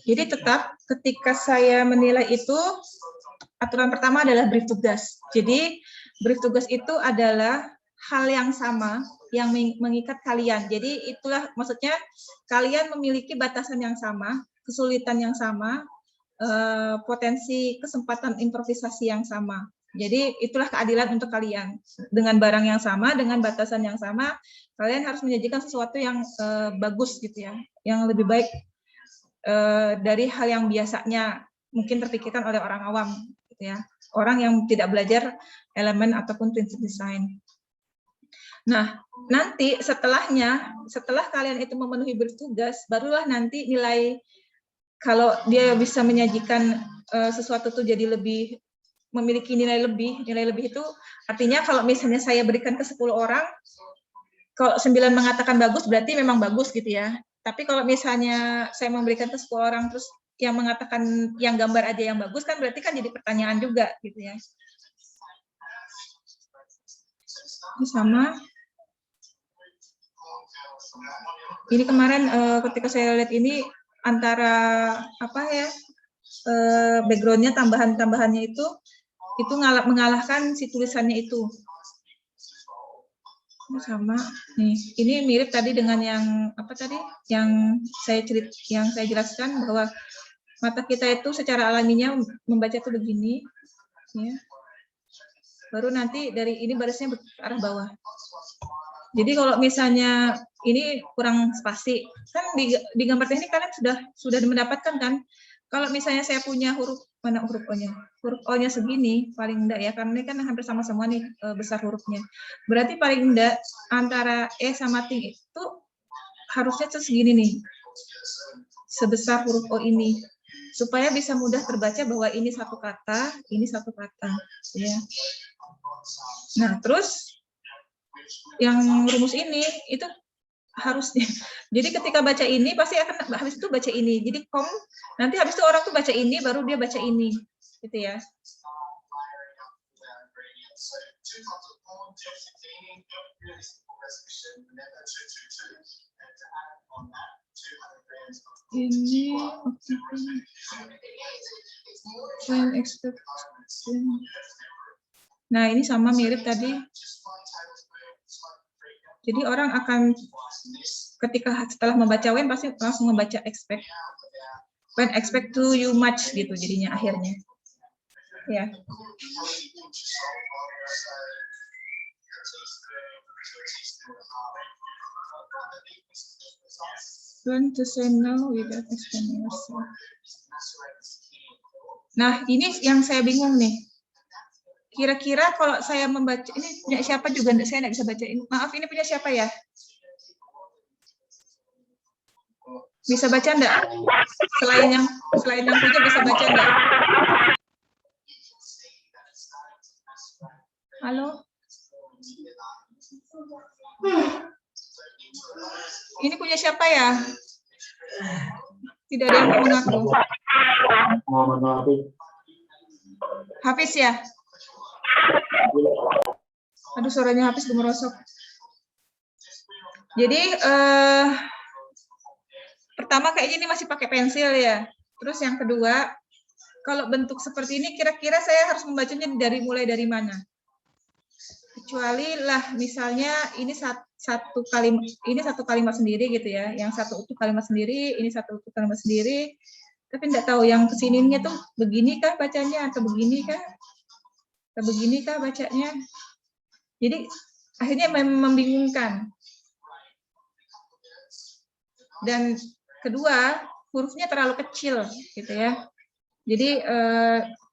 Jadi tetap ketika saya menilai itu, aturan pertama adalah brief tugas. Jadi brief tugas itu adalah hal yang sama yang mengikat kalian. Jadi itulah maksudnya kalian memiliki batasan yang sama, kesulitan yang sama, potensi kesempatan improvisasi yang sama. Jadi itulah keadilan untuk kalian. Dengan barang yang sama, dengan batasan yang sama, kalian harus menyajikan sesuatu yang bagus gitu ya, yang lebih baik dari hal yang biasanya mungkin terpikirkan oleh orang awam, gitu ya, orang yang tidak belajar elemen ataupun prinsip desain. Nah, nanti setelah kalian itu memenuhi bertugas, barulah nanti nilai, kalau dia bisa menyajikan sesuatu itu jadi lebih, memiliki nilai lebih itu artinya kalau misalnya saya berikan ke 10 orang, kalau 9 mengatakan bagus berarti memang bagus gitu ya. Tapi kalau misalnya saya memberikan ke 10 orang terus yang mengatakan yang gambar aja yang bagus kan berarti kan jadi pertanyaan juga gitu ya. Ini sama. Ini kemarin ketika saya lihat ini antara apa ya, backgroundnya tambahannya itu mengalahkan si tulisannya itu. Ini sama nih, ini mirip tadi dengan yang apa tadi yang saya jelaskan bahwa mata kita itu secara alaminya membaca itu begini ya, baru nanti dari ini barisnya ke arah bawah. Jadi kalau misalnya ini kurang spasi kan di gambar teknik kalian sudah mendapatkan kan, kalau misalnya saya punya huruf mana huruf O-nya? Huruf O-nya segini, paling enggak ya, karena ini kan hampir sama semua nih besar hurufnya. Berarti paling enggak antara E sama T itu harusnya segini nih, sebesar huruf O ini, supaya bisa mudah terbaca bahwa ini satu kata, ya. Nah, terus yang rumus ini itu harusnya. Jadi ketika baca ini pasti akan habis itu baca ini. Jadi nanti habis itu orang tuh baca ini baru dia baca ini, gitu ya. Ini nah ini sama mirip tadi. Jadi orang akan ketika setelah membaca when pasti langsung membaca expect. When expect to you much gitu jadinya akhirnya. Ya. Learn to say no without explaining yourself. Nah, ini yang saya bingung nih. Kira-kira kalau saya membaca, ini punya siapa juga, saya nggak bisa bacain. Maaf, ini punya siapa ya? Bisa baca enggak? Selain yang punya bisa baca enggak? Halo? Ini punya siapa ya? Tidak ada yang mau mengaku. Hafiz ya? Aduh, suaranya Hafiz gemerosok. Jadi pertama kayaknya ini masih pakai pensil ya. Terus yang kedua, kalau bentuk seperti ini kira-kira saya harus membacanya mulai dari mana? Kecuali lah misalnya ini satu kalimat sendiri gitu ya. Yang satu utuh kalimat sendiri, ini satu utuh kalimat sendiri. Tapi enggak tahu yang kesininya tuh begini kah bacanya atau begini kah? Atau begini kah bacanya? Jadi akhirnya membingungkan. Dan kedua, hurufnya terlalu kecil gitu ya. Jadi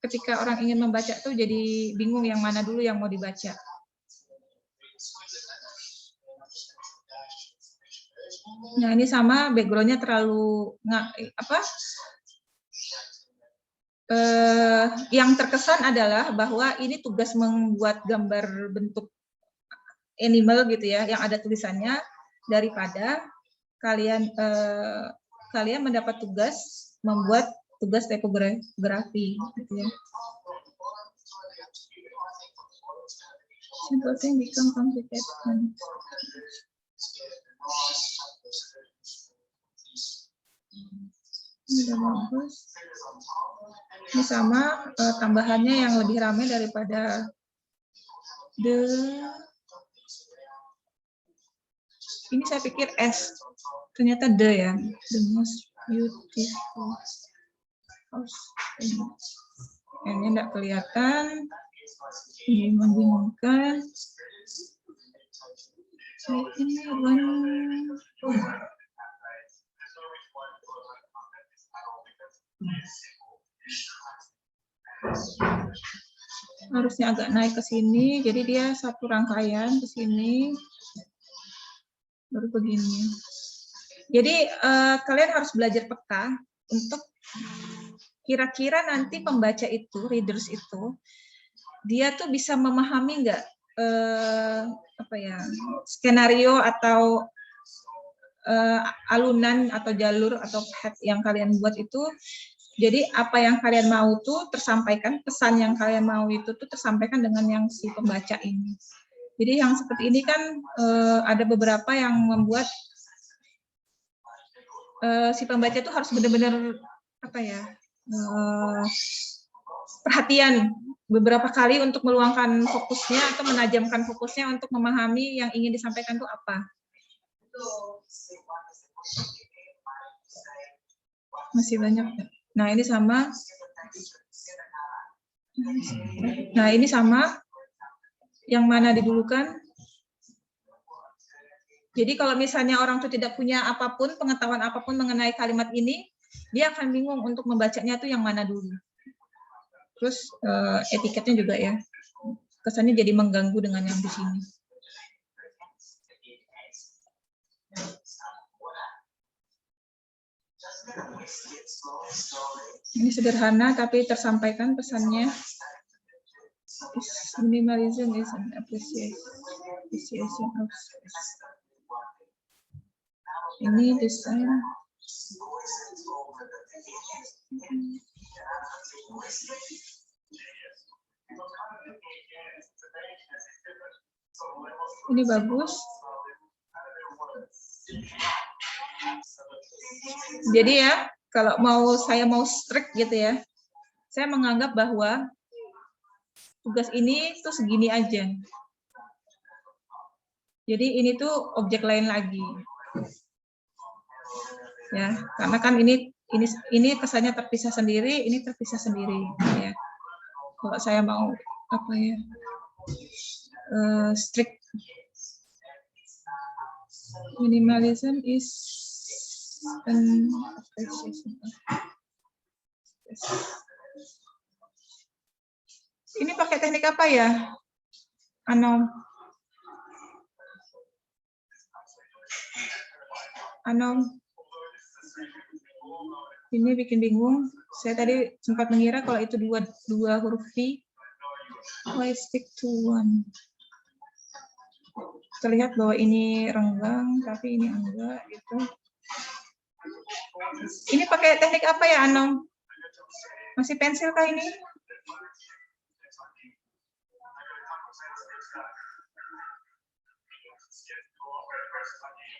ketika orang ingin membaca tuh jadi bingung yang mana dulu yang mau dibaca. Nah, ini sama background-nya terlalu yang terkesan adalah bahwa ini tugas membuat gambar bentuk animal gitu ya, yang ada tulisannya, daripada kalian mendapat tugas membuat tugas tipografi gitu ya. Simple thing become complicated. Ini udah bagus. Ini sama tambahannya yang lebih ramai daripada ini saya pikir S, ternyata ya, the most beautiful house. Ini enggak kelihatan, ini membingungkan. Ini harusnya agak naik ke sini, jadi dia satu rangkaian ke sini, baru begini. Jadi kalian harus belajar peka untuk kira-kira nanti pembaca itu, readers itu, dia tuh bisa memahami nggak skenario atau alunan atau jalur atau path yang kalian buat itu. Jadi apa yang kalian mau tuh tersampaikan, pesan yang kalian mau itu tuh tersampaikan dengan yang si pembaca ini. Jadi yang seperti ini kan ada beberapa yang membuat si pembaca itu harus benar-benar perhatian beberapa kali untuk meluangkan fokusnya atau menajamkan fokusnya untuk memahami yang ingin disampaikan itu apa. Masih banyak. Nah, ini sama. Nah, ini sama. Yang mana didulukan? Jadi kalau misalnya orang itu tidak punya apapun, pengetahuan apapun mengenai kalimat ini, dia akan bingung untuk membacanya itu yang mana dulu. Terus etiketnya juga ya. Kesannya jadi mengganggu dengan yang di sini. Ini sederhana tapi tersampaikan pesannya. Minimalism is an appreciation of space. Ini desain. Ini bagus. Jadi ya, kalau saya mau strict gitu ya, saya menganggap bahwa tugas ini tuh segini aja. Jadi ini tuh objek lain lagi. Ya, karena kan ini kesannya terpisah sendiri, ini terpisah sendiri ya. Kalau saya mau strict, minimalism is an appreciation. Ini pakai teknik apa ya? Anom. Ini bikin bingung. Saya tadi sempat mengira kalau itu dua huruf V. Why stick to one? Terlihat bahwa ini renggang, tapi ini enggak gitu. Ini pakai teknik apa ya, Anom? Masih pensil kah ini?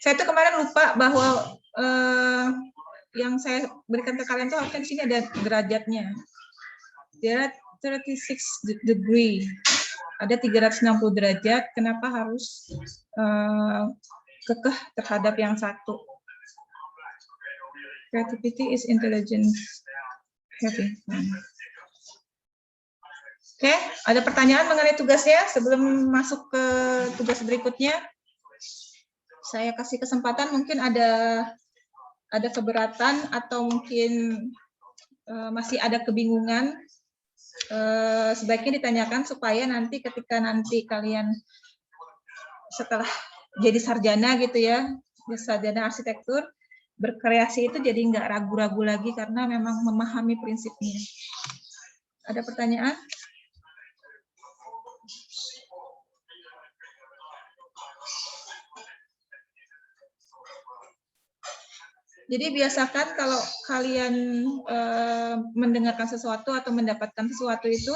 Saya tuh kemarin lupa bahwa yang saya berikan ke kalian tuh harusnya di sini ada derajatnya. There are 36 degree. Ada 360 derajat. Kenapa harus kekeh terhadap yang satu? Creativity is intelligence. Having fun. Oke, ada pertanyaan mengenai tugasnya sebelum masuk ke tugas berikutnya? Saya kasih kesempatan, mungkin ada keberatan atau mungkin masih ada kebingungan, sebaiknya ditanyakan supaya nanti ketika kalian setelah jadi sarjana gitu ya, sarjana arsitektur, berkreasi itu jadi nggak ragu-ragu lagi karena memang memahami prinsipnya. Ada pertanyaan? Jadi biasakan kalau kalian mendengarkan sesuatu atau mendapatkan sesuatu itu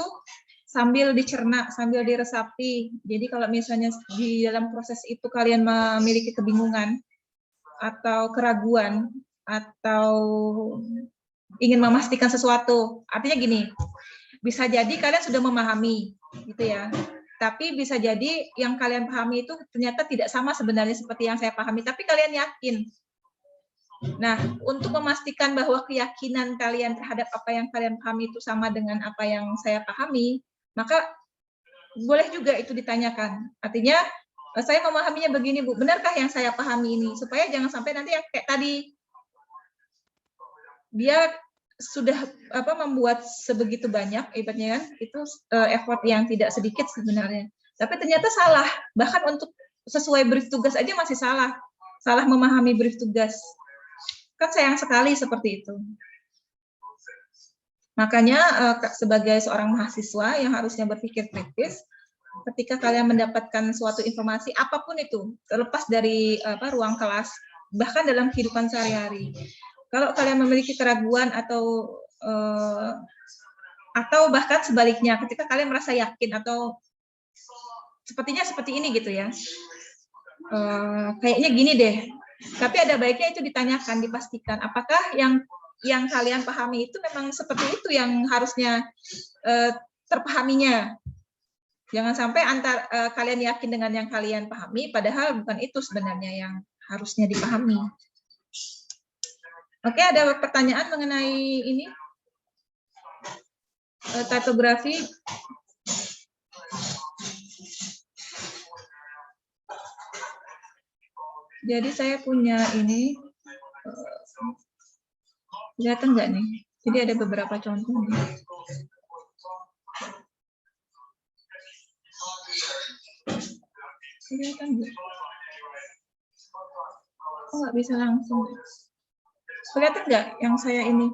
sambil dicerna, sambil diresapi. Jadi kalau misalnya di dalam proses itu kalian memiliki kebingungan atau keraguan atau ingin memastikan sesuatu. Artinya gini, bisa jadi kalian sudah memahami, gitu ya. Tapi bisa jadi yang kalian pahami itu ternyata tidak sama sebenarnya seperti yang saya pahami, tapi kalian yakin. Nah, untuk memastikan bahwa keyakinan kalian terhadap apa yang kalian pahami itu sama dengan apa yang saya pahami, maka boleh juga itu ditanyakan. Artinya, saya memahaminya begini, Bu. Benarkah yang saya pahami ini? Supaya jangan sampai nanti yang kayak tadi, dia sudah membuat sebegitu banyak, ibaratnya kan, itu effort yang tidak sedikit sebenarnya. Tapi ternyata salah. Bahkan untuk sesuai brief tugas aja masih salah. Salah memahami brief tugas. Kan sayang sekali seperti itu. Makanya sebagai seorang mahasiswa yang harusnya berpikir kritis, ketika kalian mendapatkan suatu informasi apapun itu, terlepas dari ruang kelas, bahkan dalam kehidupan sehari-hari, kalau kalian memiliki keraguan atau bahkan sebaliknya, ketika kalian merasa yakin atau sepertinya seperti ini gitu ya, kayaknya gini deh, tapi ada baiknya itu ditanyakan, dipastikan apakah yang kalian pahami itu memang seperti itu yang harusnya terpahaminya. Jangan sampai kalian yakin dengan yang kalian pahami, padahal bukan itu sebenarnya yang harusnya dipahami. Oke, ada pertanyaan mengenai ini? Typografi. Jadi saya punya ini, kelihatan nggak nih? Jadi ada beberapa contoh nih. Kelihatan nggak? Oh, nggak bisa langsung. Kelihatan nggak yang saya ini?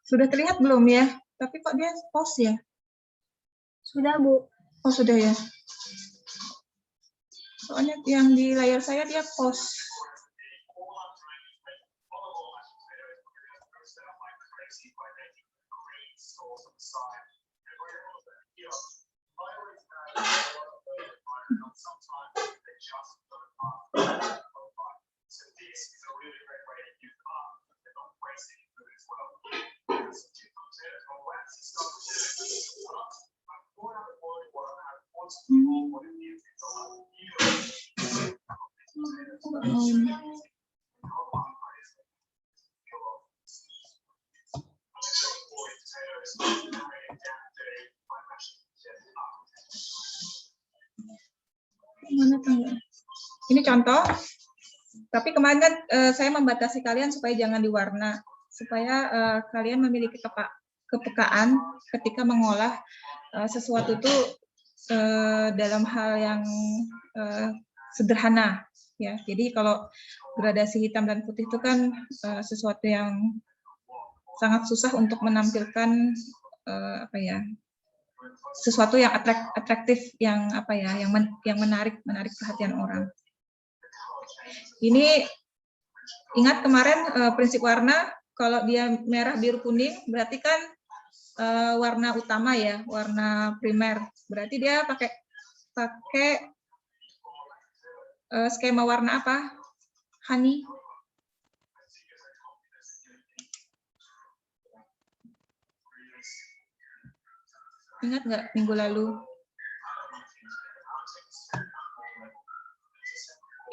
Sudah terlihat belum ya? Tapi kok dia pause ya? Sudah, Bu. Oh, sudah ya. Soalnya yang di layar saya dia pause. Ini contoh, tapi kemarin kan saya membatasi kalian supaya jangan diwarna, supaya kalian memiliki kepekaan ketika mengolah sesuatu itu dalam hal yang sederhana, ya. Jadi kalau gradasi hitam dan putih itu kan sesuatu yang sangat susah untuk menampilkan sesuatu yang atraktif, yang yang menarik perhatian orang. Ini ingat kemarin prinsip warna, kalau dia merah, biru, kuning, berarti kan warna utama ya, warna primer. Berarti dia pakai skema warna apa? Honey. Ingat nggak minggu lalu?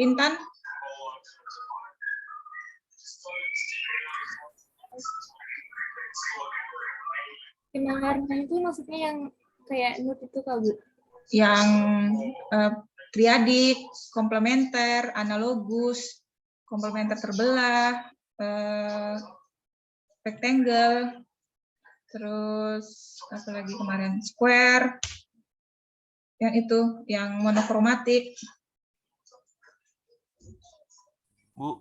Intan? Warna itu maksudnya yang kayak nude itu, Kak, Bu? Yang triadik, komplementer, analogus, komplementer terbelah, rectangle, terus apa lagi kemarin, square, yang itu, yang monokromatik. Bu.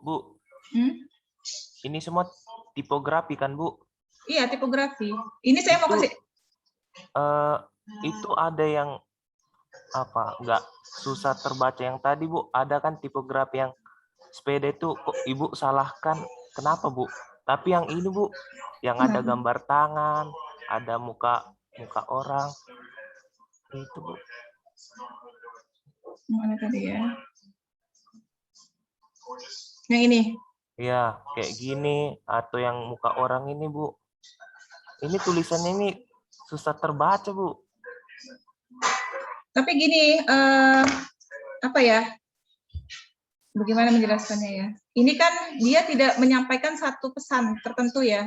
Ini semua tipografi kan, Bu? Iya, tipografi. Ini saya mau kasih. Itu ada yang apa nggak susah terbaca yang tadi Bu? Ada kan tipografi yang sepeda itu kok Ibu salahkan? Kenapa Bu? Tapi yang ini Bu, yang ada Nah, gambar tangan, ada muka orang itu Bu. mana tadi ya? Yang ini. Ya kayak gini atau yang muka orang ini Bu. Ini tulisannya ini susah terbaca Bu. Tapi gini, apa ya? Bagaimana menjelaskannya ya? Ini kan dia tidak menyampaikan satu pesan tertentu ya.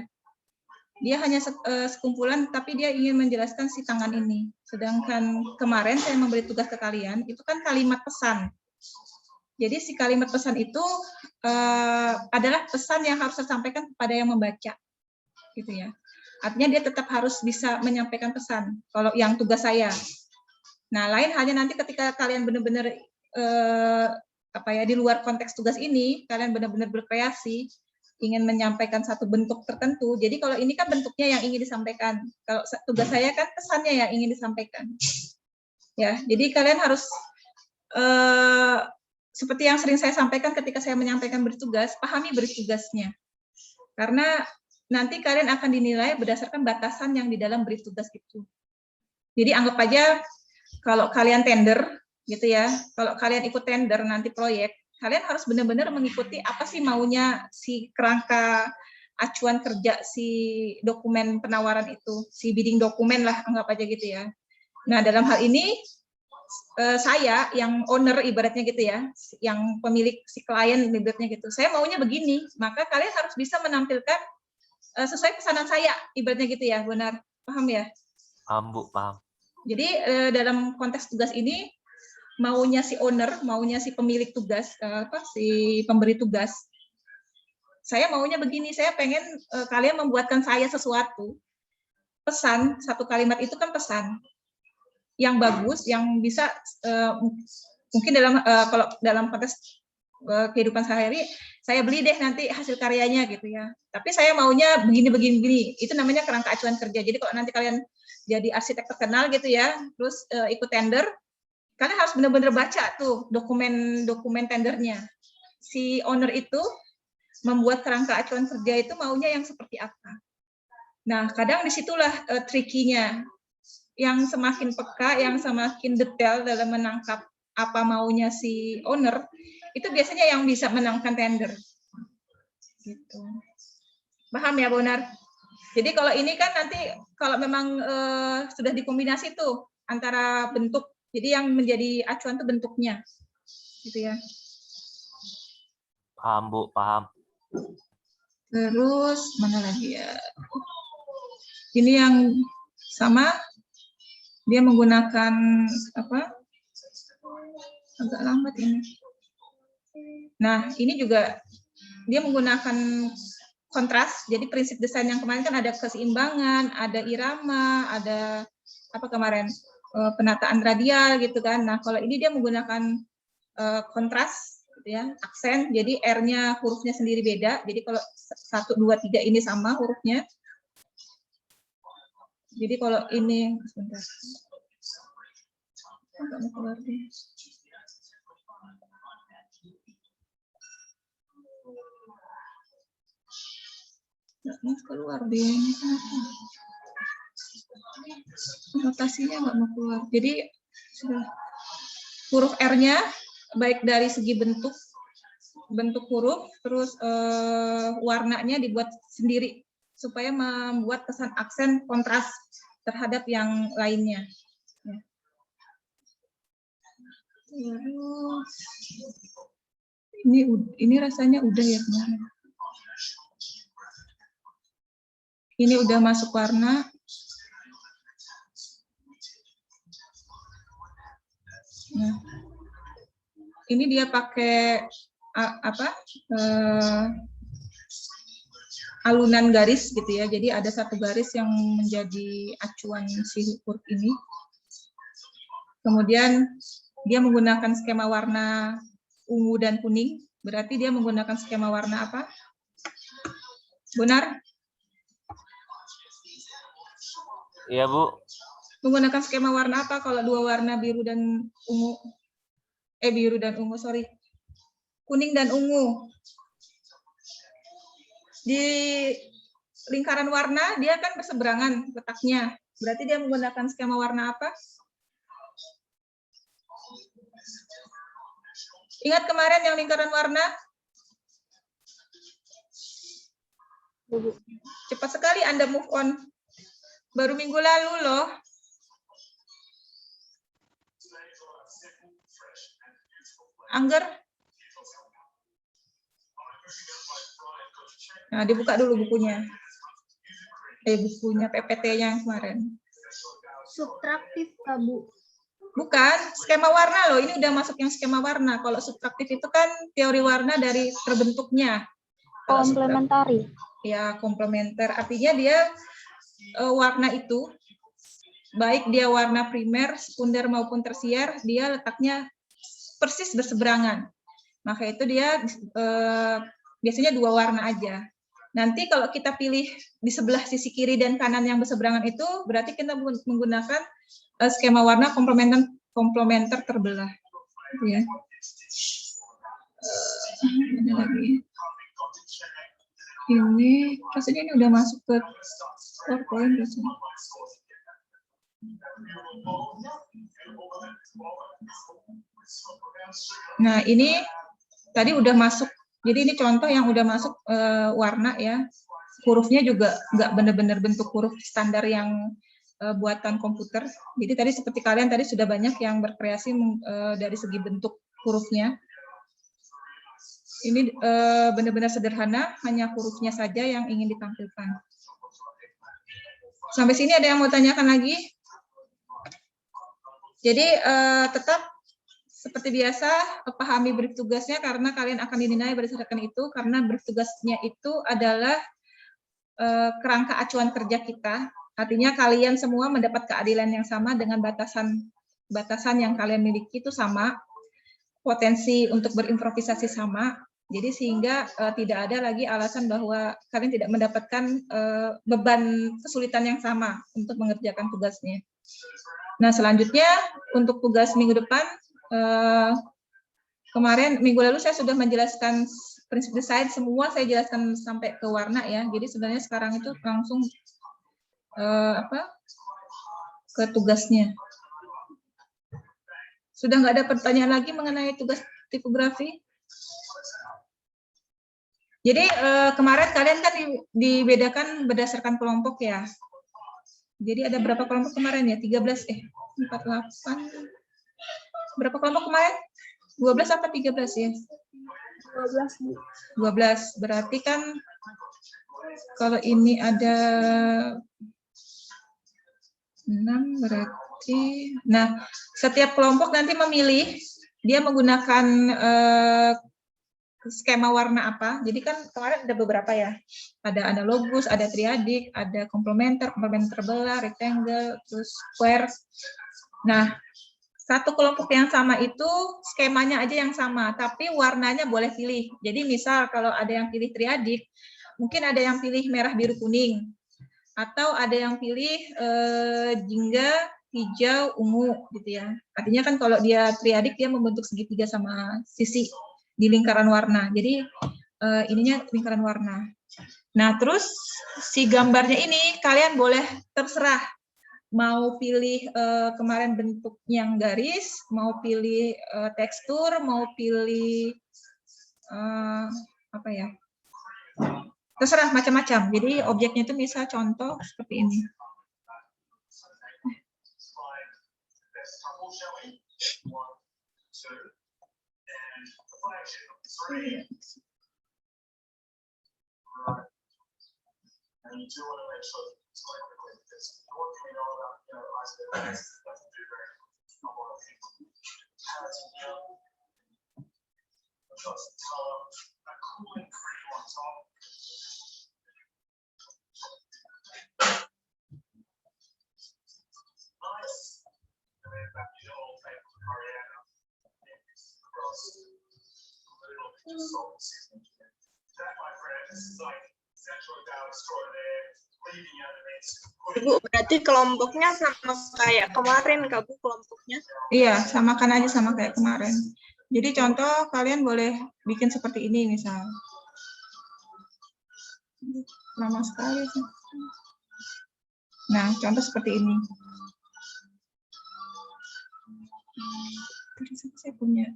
Dia hanya sekumpulan, tapi dia ingin menjelaskan si tangan ini. Sedangkan kemarin saya memberi tugas ke kalian, itu kan kalimat pesan. Jadi si kalimat pesan itu adalah pesan yang harus saya sampaikan kepada yang membaca, gitu ya. Artinya dia tetap harus bisa menyampaikan pesan. Kalau yang tugas saya. Nah, lain halnya nanti ketika kalian benar-benar di luar konteks tugas ini, kalian benar-benar berkreasi, ingin menyampaikan satu bentuk tertentu. Jadi kalau ini kan bentuknya yang ingin disampaikan. Kalau tugas saya kan pesannya yang ingin disampaikan. Ya, jadi kalian harus seperti yang sering saya sampaikan ketika saya menyampaikan bertugas, pahami bertugasnya. Karena nanti kalian akan dinilai berdasarkan batasan yang di dalam brief tugas itu. Jadi anggap aja kalau kalian tender, gitu ya, kalau kalian ikut tender nanti proyek, kalian harus benar-benar mengikuti apa sih maunya si kerangka acuan kerja si dokumen penawaran itu, si bidding dokumen lah, anggap aja gitu ya. Nah, dalam hal ini saya yang owner ibaratnya gitu ya, yang pemilik si klien ibaratnya gitu, saya maunya begini, maka kalian harus bisa menampilkan sesuai pesanan saya ibaratnya gitu ya, benar, paham ya? Paham Bu, paham. Jadi dalam konteks tugas ini maunya si owner, maunya si pemilik tugas, si pemberi tugas, saya maunya begini, saya pengen kalian membuatkan saya sesuatu, pesan, satu kalimat itu kan pesan yang bagus, yang bisa mungkin dalam kalau dalam konteks kehidupan sehari-hari, saya beli deh nanti hasil karyanya gitu ya. Tapi saya maunya begini. Itu namanya kerangka acuan kerja. Jadi kalau nanti kalian jadi arsitek terkenal gitu ya, terus ikut tender, kalian harus benar-benar baca tuh dokumen tendernya. Si owner itu membuat kerangka acuan kerja itu maunya yang seperti apa. Nah, kadang disitulah tricky-nya. Yang semakin peka, yang semakin detail dalam menangkap apa maunya si owner, itu biasanya yang bisa menangkan tender. Gitu. Paham ya, Bonar? Jadi kalau ini kan nanti kalau memang sudah dikombinasi tuh antara bentuk, jadi yang menjadi acuan tuh bentuknya, gitu ya. Paham Bu, paham. Terus mana lagi ya? Ini yang sama, dia menggunakan apa? Agak lambat ini. Nah, ini juga dia menggunakan kontras. Jadi prinsip desain yang kemarin kan ada keseimbangan, ada irama, ada apa kemarin penataan radial gitu kan. Nah, kalau ini dia menggunakan kontras, gitu ya, aksen. Jadi R-nya hurufnya sendiri beda. Jadi kalau 1, 2, 3 ini sama hurufnya. Jadi kalau ini, sebentar. Enggak mau keluar deh. Enggak mau keluar deh. Ini kenapa? Rotasinya enggak mau keluar. Jadi sudah huruf R-nya baik dari segi bentuk huruf, terus warnanya dibuat sendiri supaya membuat kesan aksen kontras terhadap yang lainnya. Ya. Terus ini rasanya udah ya kemarin. Ini udah masuk warna. Nah, ini dia pakai alunan garis gitu ya. Jadi ada satu garis yang menjadi acuan si huruf ini. Kemudian dia menggunakan skema warna ungu dan kuning. Berarti dia menggunakan skema warna apa? Benar? Iya Bu. Menggunakan skema warna apa kalau dua warna biru dan ungu? Biru dan ungu, sorry. Kuning dan ungu. Di lingkaran warna dia kan berseberangan letaknya. Berarti dia menggunakan skema warna apa? Ingat kemarin yang lingkaran warna? Cepat sekali Anda move on. Baru minggu lalu loh. Angger? Nah, dibuka dulu bukunya. Bukunya PPT-nya yang kemarin. Subtraktif, Kak, Bu. Bukan, skema warna loh. Ini udah masuk yang skema warna. Kalau subtraktif itu kan teori warna dari terbentuknya. Komplementari. Ya, komplementer. Artinya dia warna itu, baik dia warna primer, sekunder maupun tersier, dia letaknya persis berseberangan. Maka itu dia biasanya dua warna aja. Nanti kalau kita pilih di sebelah sisi kiri dan kanan yang berseberangan itu, berarti kita menggunakan skema warna komplementer terbelah. Ya. Ada lagi. Ini rasanya ini udah masuk ke PowerPoint rasanya. Nah, ini tadi udah masuk. Jadi ini contoh yang udah masuk warna ya. Hurufnya juga nggak benar-benar bentuk huruf standar yang buatan komputer. Jadi tadi seperti kalian tadi sudah banyak yang berkreasi dari segi bentuk hurufnya. Ini benar-benar sederhana, hanya hurufnya saja yang ingin ditampilkan. Sampai sini ada yang mau tanyakan lagi? Jadi tetap seperti biasa pahami brief tugasnya karena kalian akan dinilai berdasarkan itu, karena brief tugasnya itu adalah kerangka acuan kerja kita. Artinya kalian semua mendapat keadilan yang sama dengan batasan yang kalian miliki itu sama, potensi untuk berimprovisasi sama. Jadi sehingga tidak ada lagi alasan bahwa kalian tidak mendapatkan beban kesulitan yang sama untuk mengerjakan tugasnya. Nah, selanjutnya untuk tugas minggu depan, kemarin minggu lalu saya sudah menjelaskan prinsip desain, semua saya jelaskan sampai ke warna ya. Jadi sebenarnya sekarang itu langsung ke tugasnya. Sudah nggak ada pertanyaan lagi mengenai tugas tipografi? Jadi kemarin kalian kan dibedakan berdasarkan kelompok ya. Jadi ada berapa kelompok kemarin ya? 48. Berapa kelompok kemarin? 12 apa 13 ya? 12. Berarti kan kalau ini ada 6 berarti. Nah, setiap kelompok nanti memilih dia menggunakan skema warna apa. Jadi kan kemarin ada beberapa ya. Ada analogus, ada triadik, ada komplementer terbelah, rectangle, terus square. Nah, satu kelompok yang sama itu skemanya aja yang sama, tapi warnanya boleh pilih. Jadi misal kalau ada yang pilih triadik, mungkin ada yang pilih merah, biru, kuning. Atau ada yang pilih jingga, hijau, ungu gitu ya. Artinya kan kalau dia triadik dia membentuk segitiga sama sisi di lingkaran warna. Jadi ininya lingkaran warna. Nah, terus si gambarnya ini kalian boleh terserah mau pilih kemarin bentuk yang garis, mau pilih tekstur, mau pilih apa ya? Terserah macam-macam. Jadi objeknya itu misal contoh seperti ini. Bu, berarti kelompoknya sama kayak kemarin, Kak Bu, kelompoknya? Iya, samakan aja sama kayak kemarin. Jadi contoh kalian boleh bikin seperti ini misal. Lama sekali sih. Nah, contoh seperti ini. Saya punya.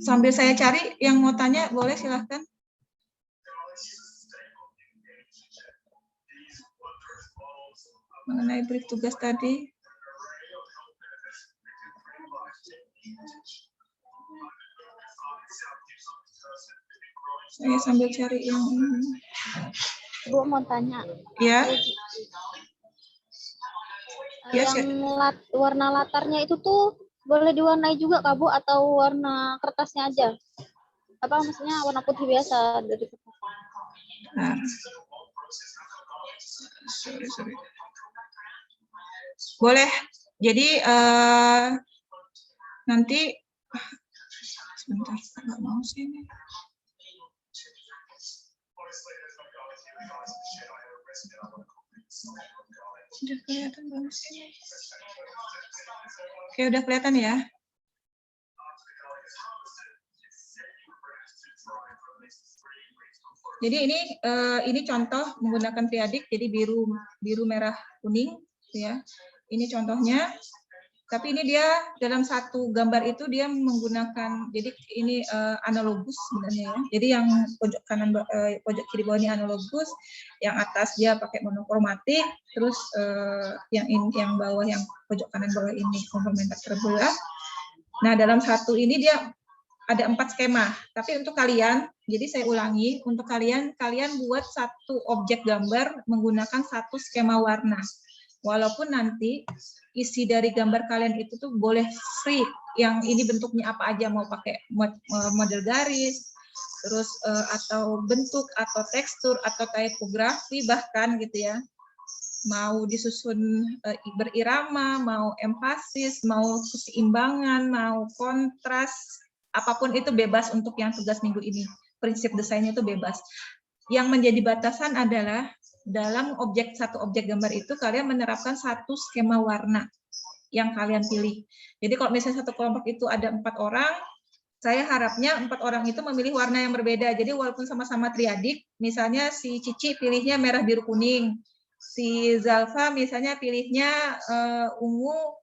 Sambil saya cari, yang mau tanya boleh silahkan. Mengenai brief tugas tadi. Saya sambil cari yang ini. Bu mau tanya. Ya. Ya, Yang warna latarnya itu tuh boleh diwarnai juga Kak Bu atau warna kertasnya aja? Apa maksudnya warna putih biasa dari kertas? Nah. Sorry. Boleh. Jadi nanti sebentar, nggak mau sini. Udah kelihatan belum sih? Oke, udah kelihatan ya. Jadi ini contoh menggunakan triadik, jadi biru, merah, kuning, ya. Ini contohnya. Tapi ini dia dalam satu gambar itu dia menggunakan, jadi ini analogus sebenarnya ya. Jadi yang pojok kanan, pojok kiri bawah ini analogus, yang atas dia pakai monokromatik, terus yang bawah, yang pojok kanan bawah ini komplementer terbelah. Nah dalam satu ini dia ada 4 skema. Tapi untuk kalian, jadi saya ulangi, untuk kalian buat satu objek gambar menggunakan satu skema warna. Walaupun nanti isi dari gambar kalian itu tuh boleh free, yang ini bentuknya apa aja, mau pakai model garis, terus atau bentuk atau tekstur atau typografi bahkan gitu ya, mau disusun berirama, mau empasis, mau keseimbangan, mau kontras, apapun itu bebas untuk yang tugas minggu ini. Prinsip desainnya itu bebas. Yang menjadi batasan adalah dalam satu objek gambar itu kalian menerapkan satu skema warna yang kalian pilih. Jadi kalau misalnya satu kelompok itu ada 4 orang, saya harapnya 4 orang itu memilih warna yang berbeda. Jadi walaupun sama-sama triadik, misalnya si Cici pilihnya merah biru kuning, si Zalfa misalnya pilihnya ungu,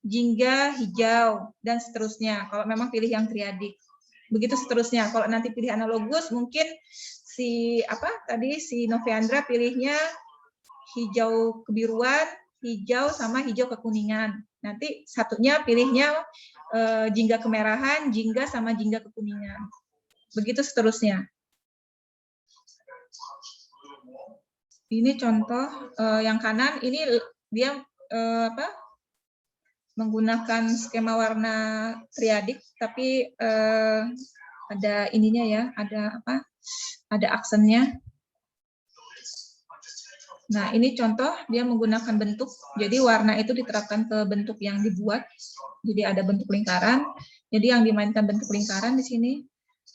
jingga, hijau, dan seterusnya. Kalau memang pilih yang triadik. Begitu seterusnya. Kalau nanti pilih analogus, mungkin si Noviandra pilihnya hijau kebiruan, hijau sama hijau kekuningan. Nanti satunya pilihnya jingga kemerahan, jingga sama jingga kekuningan. Begitu seterusnya. Ini contoh yang kanan, ini dia menggunakan skema warna triadik, tapi ada ininya ya, ada aksennya. Nah, ini contoh dia menggunakan bentuk, jadi warna itu diterapkan ke bentuk yang dibuat. Jadi ada bentuk lingkaran, jadi yang dimainkan bentuk lingkaran di sini.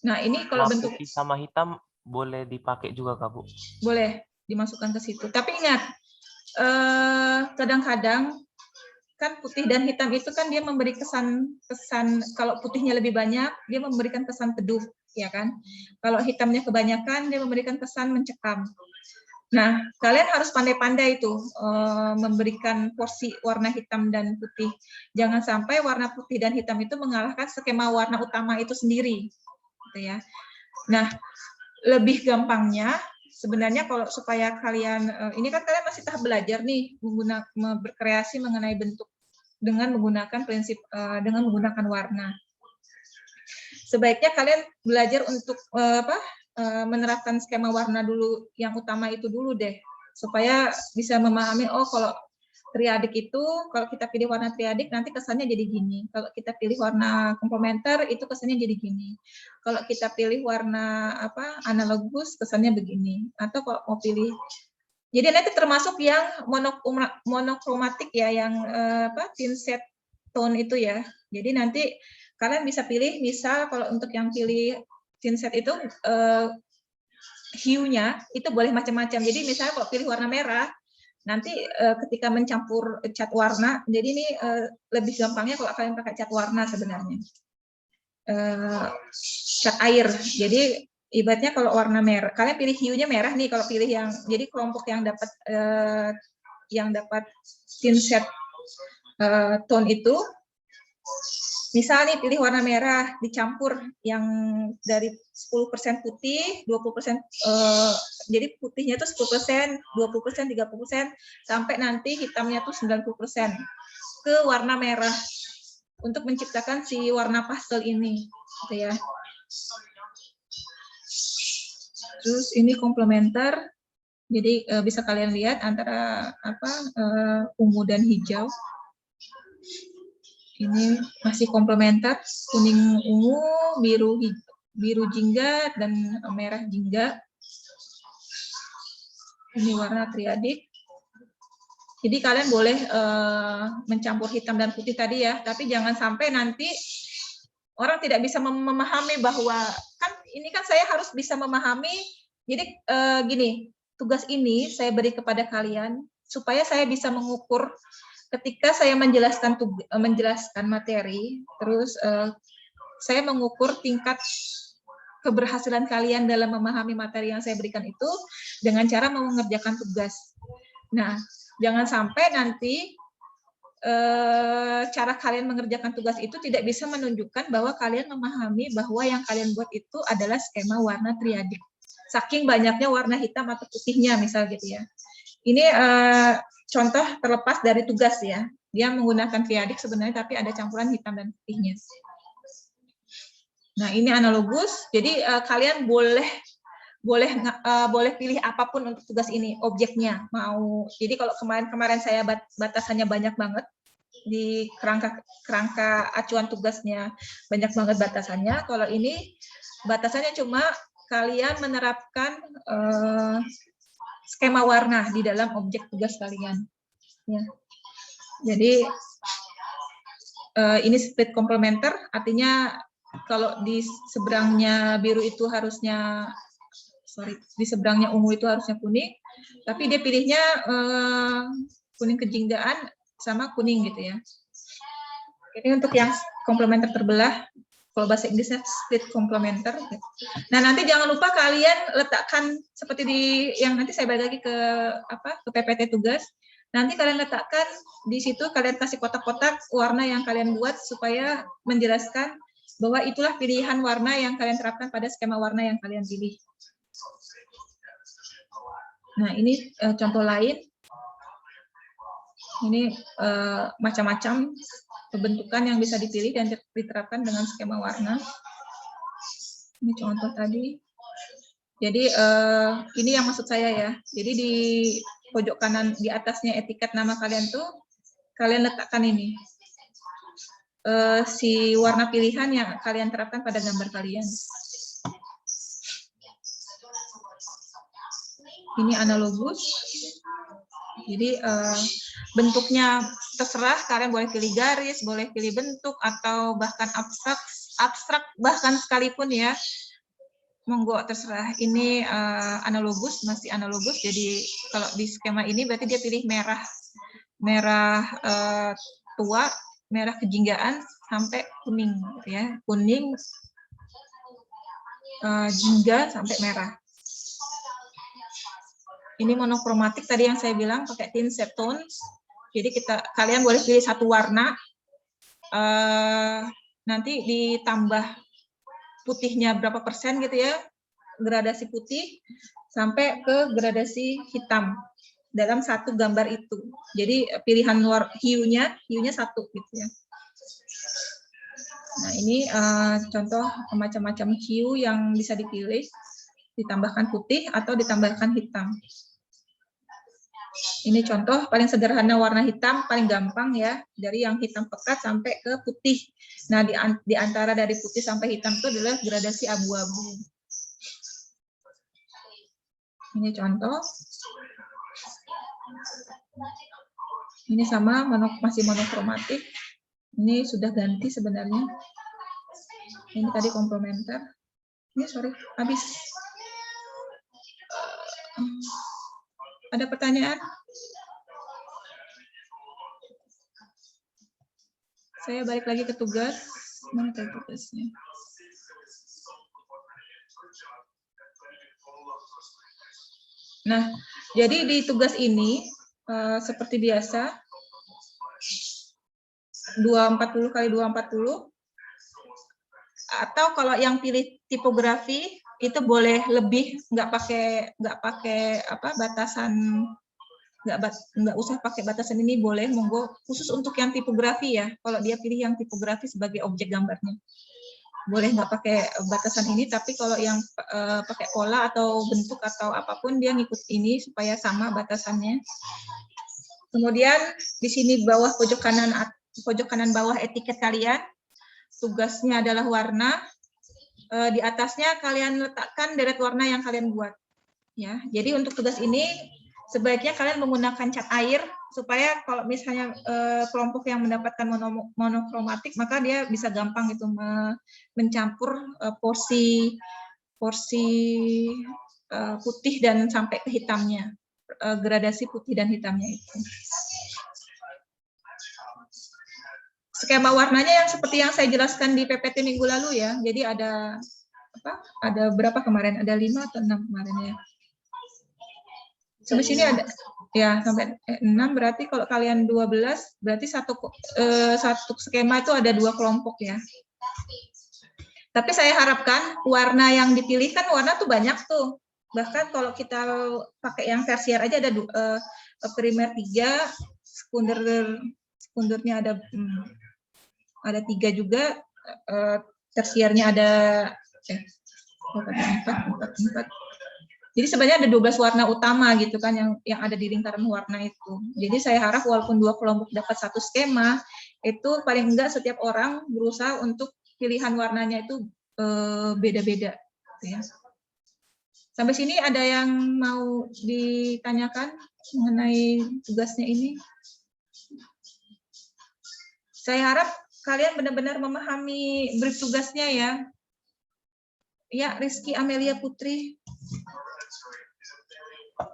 Nah, ini kalau bentuk putih sama hitam boleh dipakai juga Kak Bu? Boleh dimasukkan ke situ. Tapi ingat, kadang-kadang kan putih dan hitam itu kan dia memberi kesan kalau putihnya lebih banyak dia memberikan kesan teduh, ya kan? Kalau hitamnya kebanyakan dia memberikan kesan mencekam. Nah, kalian harus pandai-pandai itu memberikan porsi warna hitam dan putih. Jangan sampai warna putih dan hitam itu mengalahkan skema warna utama itu sendiri, gitu ya. Nah, lebih gampangnya sebenarnya kalau supaya kalian ini kan kalian masih tahap belajar nih berkreasi mengenai bentuk dengan menggunakan prinsip dengan menggunakan warna. Sebaiknya kalian belajar untuk menerapkan skema warna dulu, yang utama itu dulu deh, supaya bisa memahami, oh kalau triadik itu kalau kita pilih warna triadik nanti kesannya jadi gini, kalau kita pilih warna komplementer itu kesannya jadi gini, kalau kita pilih warna analogus kesannya begini, atau kalau mau pilih, jadi nanti termasuk yang monokromatik ya, yang thin set tone itu ya. Jadi nanti kalian bisa pilih, misal kalau untuk yang pilih tinset itu hue-nya itu boleh macam-macam. Jadi misalnya kalau pilih warna merah, nanti ketika mencampur cat warna, jadi ini lebih gampangnya kalau kalian pakai cat warna sebenarnya. Cat air. Jadi ibaratnya kalau warna merah, kalian pilih hue-nya merah nih. Kalau pilih yang, jadi kelompok yang dapat tinset tone itu, misal nih pilih warna merah dicampur yang dari 10% putih, 20% jadi putihnya itu 10%, 20%, 30% sampai nanti hitamnya tuh 90% ke warna merah untuk menciptakan si warna pastel ini gitu ya. Terus ini komplementer. Jadi bisa kalian lihat antara ungu dan hijau. Ini masih komplementer, kuning ungu, biru jingga, dan merah jingga. Ini warna triadik. Jadi kalian boleh mencampur hitam dan putih tadi ya, tapi jangan sampai nanti orang tidak bisa memahami bahwa, kan ini kan saya harus bisa memahami, jadi gini, tugas ini saya beri kepada kalian, supaya saya bisa mengukur ketika saya menjelaskan materi, terus saya mengukur tingkat keberhasilan kalian dalam memahami materi yang saya berikan itu dengan cara mengerjakan tugas. Nah, jangan sampai nanti cara kalian mengerjakan tugas itu tidak bisa menunjukkan bahwa kalian memahami bahwa yang kalian buat itu adalah skema warna triadik. Saking banyaknya warna hitam atau putihnya, misal gitu ya. Ini contoh terlepas dari tugas ya. Dia menggunakan triadik sebenarnya, tapi ada campuran hitam dan putihnya. Nah, ini analogus. Jadi kalian boleh pilih apapun untuk tugas ini, objeknya mau. Jadi kalau kemarin saya batasannya banyak banget di kerangka acuan tugasnya, banyak banget batasannya. Kalau ini batasannya cuma kalian menerapkan skema warna di dalam objek tugas kalian. Ya. Jadi ini split komplementer, artinya kalau di seberangnya biru itu harusnya, di seberangnya ungu itu harusnya kuning, tapi dia pilihnya kuning kejinggaan sama kuning gitu ya. Ini untuk yang komplementer terbelah, kalau bahasa Inggrisnya split komplementer. Nah, nanti jangan lupa kalian letakkan seperti di yang nanti saya balik lagi ke PPT tugas. Nanti kalian letakkan di situ, kalian kasih kotak-kotak warna yang kalian buat supaya menjelaskan bahwa itulah pilihan warna yang kalian terapkan pada skema warna yang kalian pilih. Nah, ini contoh lain. Ini macam-macam bentukan yang bisa dipilih dan diterapkan dengan skema warna. Ini contoh tadi. Jadi ini yang maksud saya ya. Jadi di pojok kanan di atasnya etiket nama kalian tuh, kalian letakkan ini. Si warna pilihan yang kalian terapkan pada gambar kalian. Ini analogus. Jadi bentuknya terserah, kalian boleh pilih garis, boleh pilih bentuk, atau bahkan abstrak bahkan sekalipun ya. Monggo terserah. Ini analogus, masih analogus. Jadi kalau di skema ini berarti dia pilih merah tua, merah kejinggaan sampai kuning ya. Kuning jingga sampai merah. Ini monokromatik tadi yang saya bilang pakai tinset tones. Jadi kalian boleh pilih satu warna, nanti ditambah putihnya berapa persen gitu ya, gradasi putih sampai ke gradasi hitam dalam satu gambar itu. Jadi pilihan hue-nya satu gitu ya. Nah, ini contoh macam-macam hue yang bisa dipilih, ditambahkan putih atau ditambahkan hitam. Ini contoh paling sederhana warna hitam, paling gampang ya, dari yang hitam pekat sampai ke putih. Nah, di antara dari putih sampai hitam itu adalah gradasi abu-abu. Ini contoh. Ini sama, masih monokromatik. Ini sudah ganti sebenarnya. Ini tadi komplementer. Ini sorry, habis. Ada pertanyaan? Saya balik lagi ke tugas. Mana tadi tugasnya? Nah, jadi di tugas ini seperti biasa 240 kali 240, atau kalau yang pilih tipografi itu boleh lebih, nggak pakai apa batasan, nggak usah pakai batasan ini, boleh monggo, khusus untuk yang tipografi ya. Kalau dia pilih yang tipografi sebagai objek gambarnya, boleh nggak pakai batasan ini, tapi kalau yang pakai pola atau bentuk atau apapun dia ngikut ini supaya sama batasannya. Kemudian di sini bawah pojok kanan bawah etiket kalian, tugasnya adalah warna. Di atasnya kalian letakkan deret warna yang kalian buat. Ya, jadi untuk tugas ini sebaiknya kalian menggunakan cat air supaya kalau misalnya kelompok yang mendapatkan monokromatik, maka dia bisa gampang itu mencampur porsi putih dan sampai ke hitamnya, gradasi putih dan hitamnya itu. Skema warnanya yang seperti yang saya jelaskan di PPT minggu lalu ya. Jadi ada ada berapa kemarin? Ada 5 atau 6 kemarin ya. Sampai sini ada ya, sampai 6, berarti kalau kalian 12 berarti satu skema itu ada 2 kelompok ya. Tapi saya harapkan warna yang dipilih kan warna tuh banyak tuh. Bahkan kalau kita pakai yang tersier aja ada primer 3, sekundernya ada 3 juga, tersiernya ada 4. Jadi sebenarnya ada 12 warna utama gitu kan yang ada di lingkaran warna itu. Jadi saya harap walaupun 2 kelompok dapat satu skema, itu paling enggak setiap orang berusaha untuk pilihan warnanya itu beda-beda. Ya. Sampai sini ada yang mau ditanyakan mengenai tugasnya ini? Saya harap kalian benar-benar memahami brief tugasnya ya. Ya, Rizky Amelia Putri.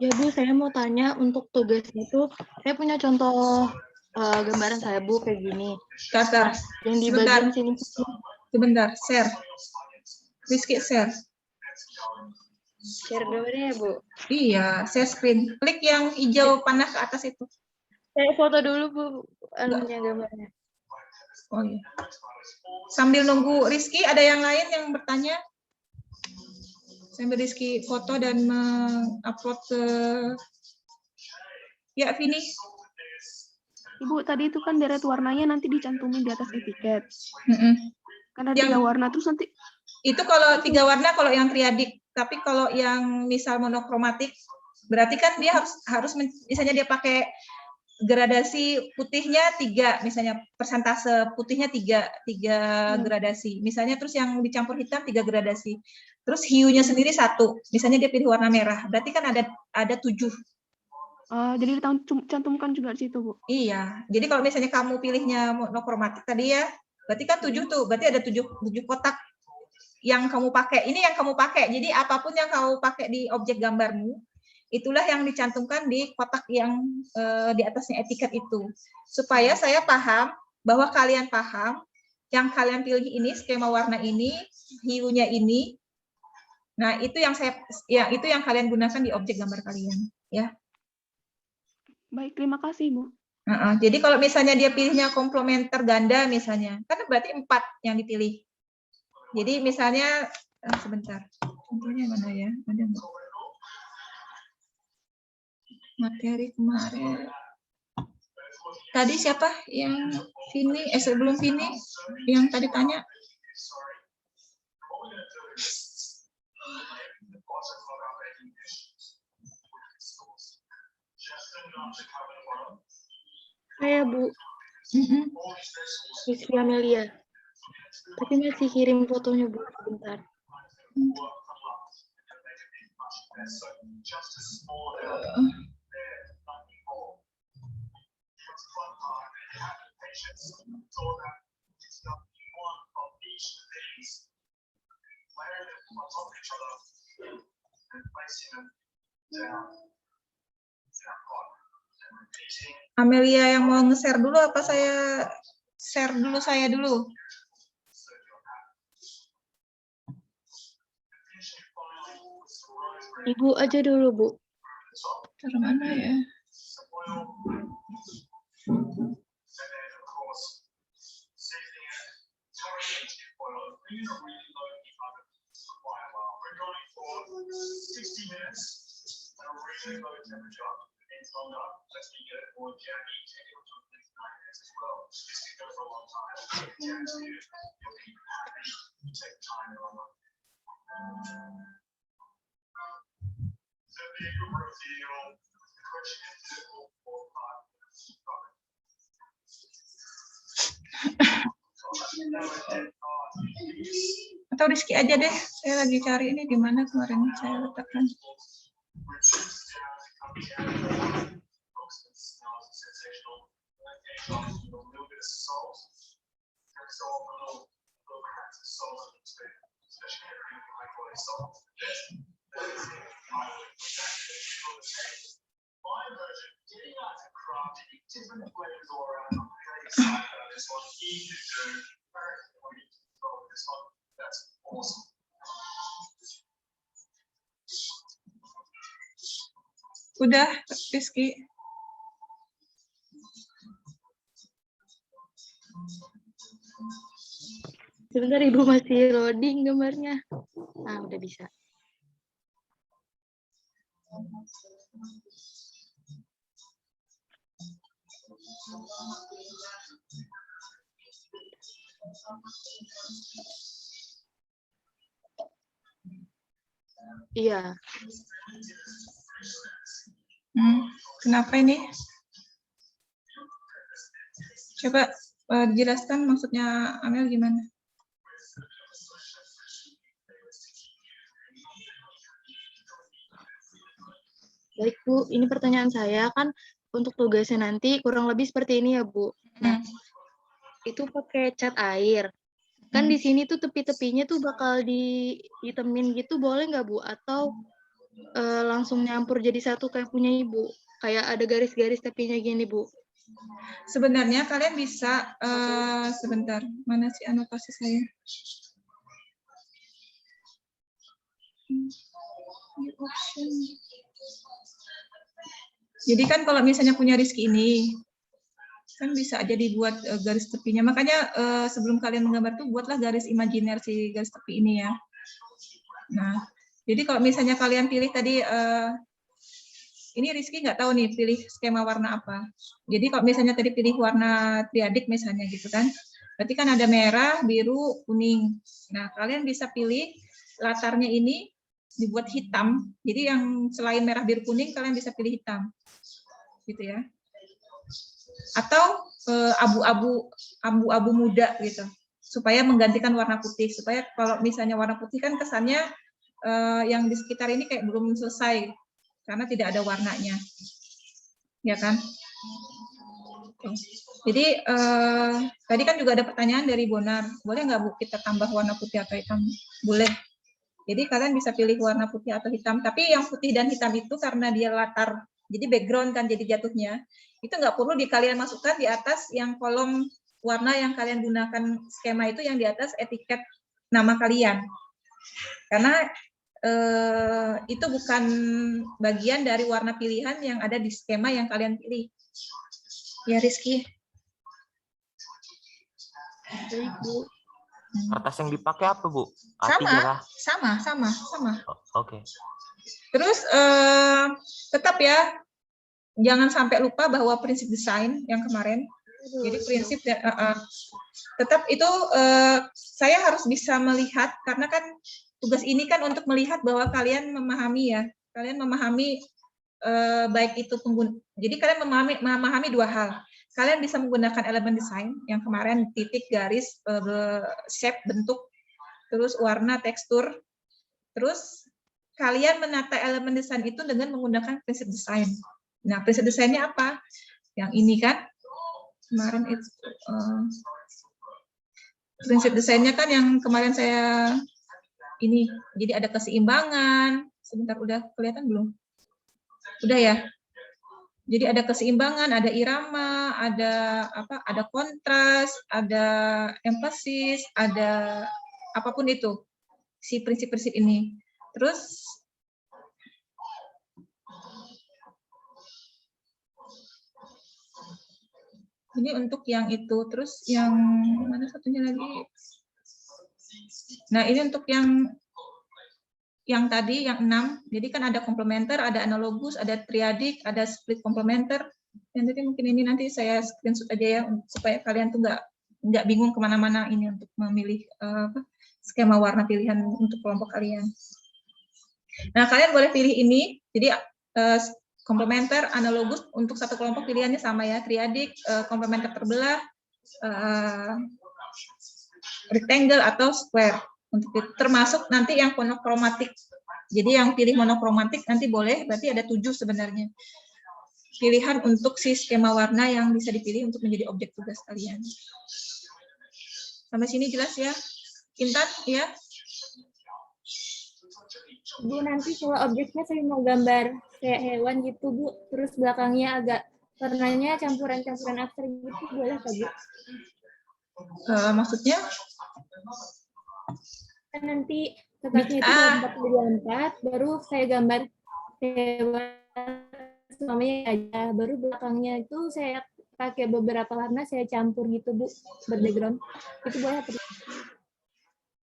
Ya Bu, saya mau tanya untuk tugasnya itu, saya punya contoh gambaran saya Bu kayak gini. Kata, Yang di bagian sini. Sebentar, share. Rizky share. Share gambarnya ya Bu? Iya, share screen. Klik yang hijau panah ke atas itu. Saya foto dulu Bu, anunya gambarnya. Oh iya. Sambil nunggu Rizky, ada yang lain yang bertanya? Sambil Rizky foto dan mengupload ke... Ya, Vini. Ibu, tadi itu kan deret warnanya nanti dicantumin di atas etiket. Karena Yang 3 warna, terus nanti... Itu kalau 3 warna, kalau yang triadik. Tapi kalau yang misal monokromatik, berarti kan dia harus misalnya dia pakai gradasi putihnya 3, misalnya persentase putihnya 3 gradasi. Misalnya terus yang dicampur hitam 3 gradasi. Terus hiunya sendiri 1. Misalnya dia pilih warna merah. Berarti kan ada 7. Jadi dicantumkan juga di situ, Bu. Iya. Jadi kalau misalnya kamu pilihnya monokromatik tadi ya, berarti kan 7 tuh. Berarti ada 7 kotak yang kamu pakai. Ini yang kamu pakai. Jadi apapun yang kamu pakai di objek gambarmu, itulah yang dicantumkan di kotak yang di atasnya etiket itu. Supaya saya paham bahwa kalian paham yang kalian pilih ini, skema warna ini, hiunya ini. Nah, itu yang kalian gunakan di objek gambar kalian, ya. Baik, terima kasih, Bu. Jadi kalau misalnya dia pilihnya komplementer ganda misalnya, kan berarti 4 yang dipilih. Jadi misalnya sebentar. Contohnya mana ya? Ada enggak? Materi kemarin. Tadi siapa yang Vini? Sebelum Vini yang tadi tanya. Saya Bu, Rizky Amelia. Tapi masih kirim fotonya Bu, sebentar. Amelia yang mau nge-share dulu apa saya share dulu dulu? Ibu aja dulu, Bu. Taruh mana ya? Atau Rizky aja deh, saya lagi cari ini di mana kemarin saya letakkan. Udah, Rizky. Sebentar, Ibu, masih loading gambarnya. Nah, udah bisa. Iya. Kenapa ini? Coba jelaskan maksudnya Amel gimana? Baik, Bu. Ini pertanyaan saya kan untuk tugasnya nanti kurang lebih seperti ini ya, Bu. Nah, itu pakai cat air. Kan di sini tuh tepi-tepinya tuh bakal dihitemin gitu, boleh nggak, Bu? Atau langsung nyampur jadi satu kayak punya Ibu? Kayak ada garis-garis tepinya gini, Bu. Sebenarnya kalian bisa, sebentar, mana sih anotasi saya? Jadi kan kalau misalnya punya Rizky ini, kan bisa aja dibuat garis tepinya. Makanya sebelum kalian menggambar tuh buatlah garis imajiner si garis tepi ini ya. Nah, jadi kalau misalnya kalian pilih tadi, ini Rizky nggak tahu nih pilih skema warna apa. Jadi kalau misalnya tadi pilih warna triadik misalnya gitu kan, berarti kan ada merah, biru, kuning. Nah, kalian bisa pilih latarnya ini dibuat hitam. Jadi yang selain merah, biru, kuning, kalian bisa pilih hitam. Gitu ya. Atau abu-abu muda gitu. Supaya menggantikan warna putih. Supaya kalau misalnya warna putih kan kesannya yang di sekitar ini kayak belum selesai karena tidak ada warnanya. Ya kan? Jadi tadi kan juga ada pertanyaan dari Bonar, boleh nggak Bu kita tambah warna putih atau hitam? Boleh. Jadi kalian bisa pilih warna putih atau hitam, tapi yang putih dan hitam itu karena dia latar, jadi background kan jadi jatuhnya, itu nggak perlu kalian masukkan di atas yang kolom warna yang kalian gunakan skema itu yang di atas etiket nama kalian. Karena itu bukan bagian dari warna pilihan yang ada di skema yang kalian pilih. Ya Rizky. Baik, Bu. Kertas yang dipakai apa, Bu? Sama, A3 kah? sama. Oke. Terus tetap ya, jangan sampai lupa bahwa prinsip desain yang kemarin. Jadi prinsip tetap itu saya harus bisa melihat karena kan tugas ini kan untuk melihat bahwa kalian memahami ya, kalian memahami baik itu pengguna. Jadi kalian memahami dua hal. Kalian bisa menggunakan elemen desain yang kemarin titik, garis, shape, bentuk, terus warna, tekstur. Terus kalian menata elemen desain itu dengan menggunakan prinsip desain. Nah, prinsip desainnya apa? Yang ini kan kemarin itu prinsip desainnya kan yang kemarin saya ini. Jadi ada keseimbangan. Sebentar, udah kelihatan belum? Udah ya. Jadi ada keseimbangan, ada irama, ada kontras, ada emphasis, ada apapun itu si prinsip-prinsip ini. Terus ini untuk yang itu, terus yang mana satunya lagi? Nah, ini untuk yang tadi, yang 6. Jadi kan ada komplementer, ada analogus, ada triadik, ada split komplementer. Dan jadi mungkin ini nanti saya screenshot aja ya, supaya kalian tuh nggak bingung kemana-mana ini untuk memilih skema warna pilihan untuk kelompok kalian. Nah, kalian boleh pilih ini. Jadi komplementer, analogus untuk satu kelompok pilihannya sama ya, triadik, komplementer terbelah, rectangle atau square. Untuk itu, termasuk nanti yang monokromatik. Jadi yang pilih monokromatik nanti boleh, berarti ada 7 sebenarnya pilihan untuk si skema warna yang bisa dipilih untuk menjadi objek tugas kalian. Sampai sini jelas ya? Intan, ya? Bu, nanti kalau objeknya saya mau gambar kayak hewan gitu, Bu. Terus belakangnya agak warnanya campuran-campuran abstrak gitu, boleh nggak, Bu? Maksudnya? Kan nanti tetapnya itu 24, baru saya gambar hewan semuanya aja. Baru belakangnya itu saya pakai beberapa warna, saya campur gitu, Bu, background. Itu boleh apa?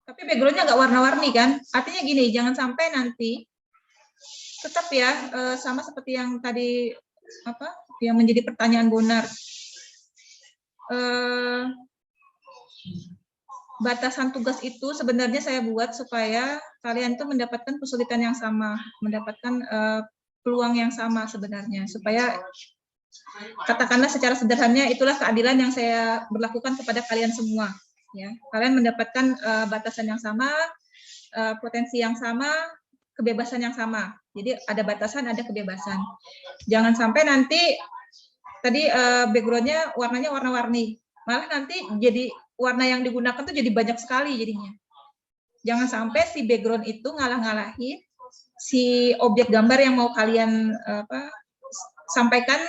Tapi background-nya nggak warna-warni kan? Artinya gini, jangan sampai nanti tetap ya sama seperti yang tadi yang menjadi pertanyaan Bonar. Batasan tugas itu sebenarnya saya buat supaya kalian tuh mendapatkan kesulitan yang sama, mendapatkan peluang yang sama sebenarnya, supaya katakanlah secara sederhananya itulah keadilan yang saya berlakukan kepada kalian semua. Ya, kalian mendapatkan batasan yang sama, potensi yang sama, kebebasan yang sama. Jadi ada batasan, ada kebebasan. Jangan sampai nanti tadi background-nya warnanya warna-warni, malah nanti jadi warna yang digunakan tuh jadi banyak sekali jadinya. Jangan sampai si background itu ngalah-ngalahi si objek gambar yang mau kalian sampaikan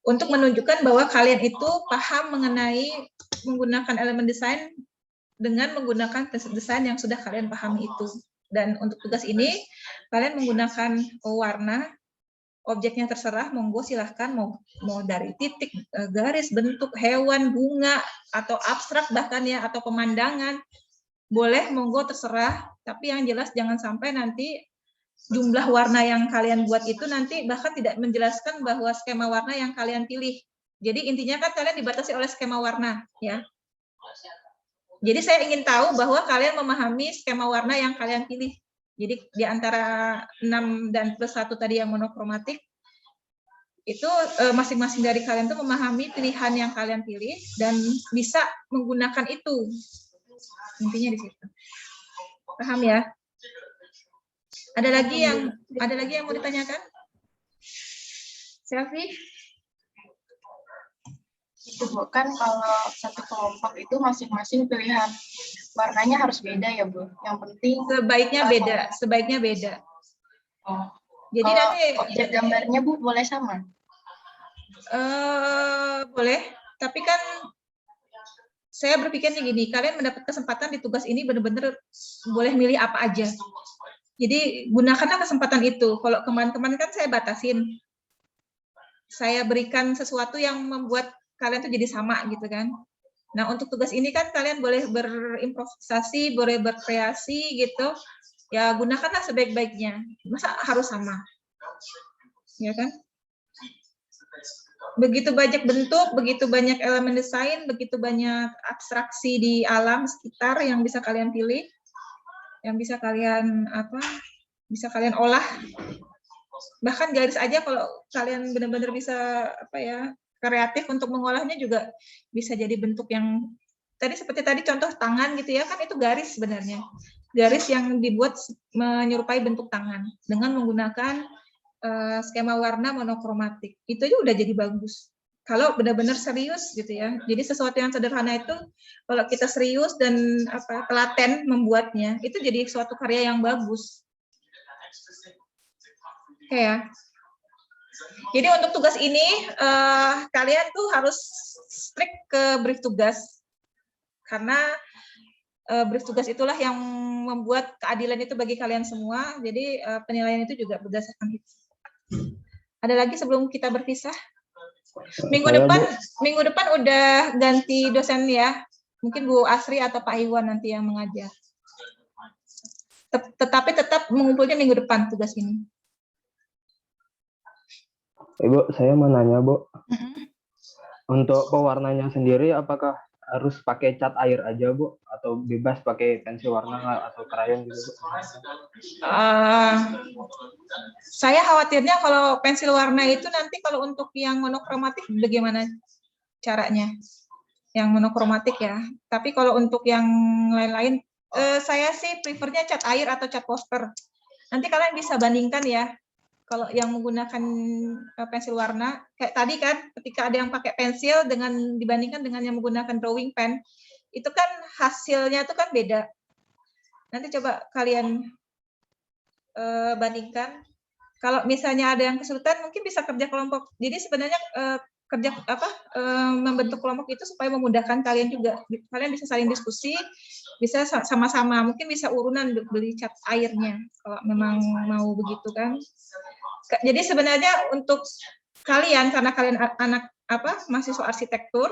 untuk menunjukkan bahwa kalian itu paham mengenai menggunakan elemen desain dengan menggunakan desain yang sudah kalian pahami itu. Dan untuk tugas ini, kalian menggunakan warna, objeknya terserah, monggo silahkan, mau dari titik, garis, bentuk, hewan, bunga, atau abstrak bahkan ya, atau pemandangan, boleh, monggo terserah, tapi yang jelas jangan sampai nanti jumlah warna yang kalian buat itu nanti bahkan tidak menjelaskan bahwa skema warna yang kalian pilih. Jadi intinya kan kalian dibatasi oleh skema warna, ya. Jadi saya ingin tahu bahwa kalian memahami skema warna yang kalian pilih. Jadi di antara 6 dan plus 1 tadi yang monokromatik, itu masing-masing dari kalian tuh memahami pilihan yang kalian pilih dan bisa menggunakan itu. Intinya di situ. Paham ya? Ada lagi yang mau ditanyakan? Selfie? Itu Bu, kan kalau satu kelompok itu masing-masing pilihan warnanya harus beda ya Bu. Yang penting sebaiknya beda. Oh. Jadi kalau nanti objek gambarnya Bu boleh sama? Boleh, tapi kan saya berpikirnya gini, kalian mendapat kesempatan di tugas ini benar-benar boleh milih apa aja. Jadi gunakanlah kesempatan itu. Kalau kemarin-kemarin kan saya batasin. Saya berikan sesuatu yang membuat kalian tuh jadi sama gitu kan. Nah, untuk tugas ini kan kalian boleh berimprovisasi, boleh berkreasi gitu. Ya gunakanlah sebaik-baiknya. Masa harus sama? Ya kan? Begitu banyak bentuk, begitu banyak elemen desain, begitu banyak abstraksi di alam sekitar yang bisa kalian pilih, yang bisa kalian olah. Bahkan garis aja kalau kalian benar-benar bisa kreatif untuk mengolahnya juga bisa jadi bentuk yang seperti tadi contoh tangan gitu ya, kan itu garis sebenarnya. Garis yang dibuat menyerupai bentuk tangan dengan menggunakan skema warna monokromatik. Itu aja udah jadi bagus. Kalau benar-benar serius gitu ya. Jadi sesuatu yang sederhana itu kalau kita serius dan telaten membuatnya, itu jadi suatu karya yang bagus. Oke ya. Jadi untuk tugas ini kalian tuh harus strict ke brief tugas karena brief tugas itulah yang membuat keadilan itu bagi kalian semua. Jadi penilaian itu juga berdasarkan itu. Ada lagi sebelum kita berpisah? Minggu depan udah ganti dosen ya. Mungkin Bu Asri atau Pak Iwan nanti yang mengajar. Tetapi tetap mengumpulnya minggu depan tugas ini. Ibu, saya mau nanya, Bu. Untuk pewarnanya sendiri, apakah harus pakai cat air aja, Bu? Atau bebas pakai pensil warna atau krayon gitu, Bu? Saya khawatirnya kalau pensil warna itu nanti kalau untuk yang monokromatik bagaimana caranya? Yang monokromatik ya. Tapi kalau untuk yang lain-lain, saya sih prefernya cat air atau cat poster. Nanti kalian bisa bandingkan ya. Kalau yang menggunakan pensil warna, kayak tadi kan, ketika ada yang pakai pensil dengan dibandingkan dengan yang menggunakan drawing pen, itu kan hasilnya itu kan beda. Nanti coba kalian bandingkan. Kalau misalnya ada yang kesulitan, mungkin bisa kerja kelompok. Jadi sebenarnya membentuk kelompok itu supaya memudahkan kalian juga. Kalian bisa saling diskusi, bisa sama-sama. Mungkin bisa urunan beli cat airnya kalau memang mau begitu kan. Jadi sebenarnya untuk kalian, karena kalian anak mahasiswa arsitektur,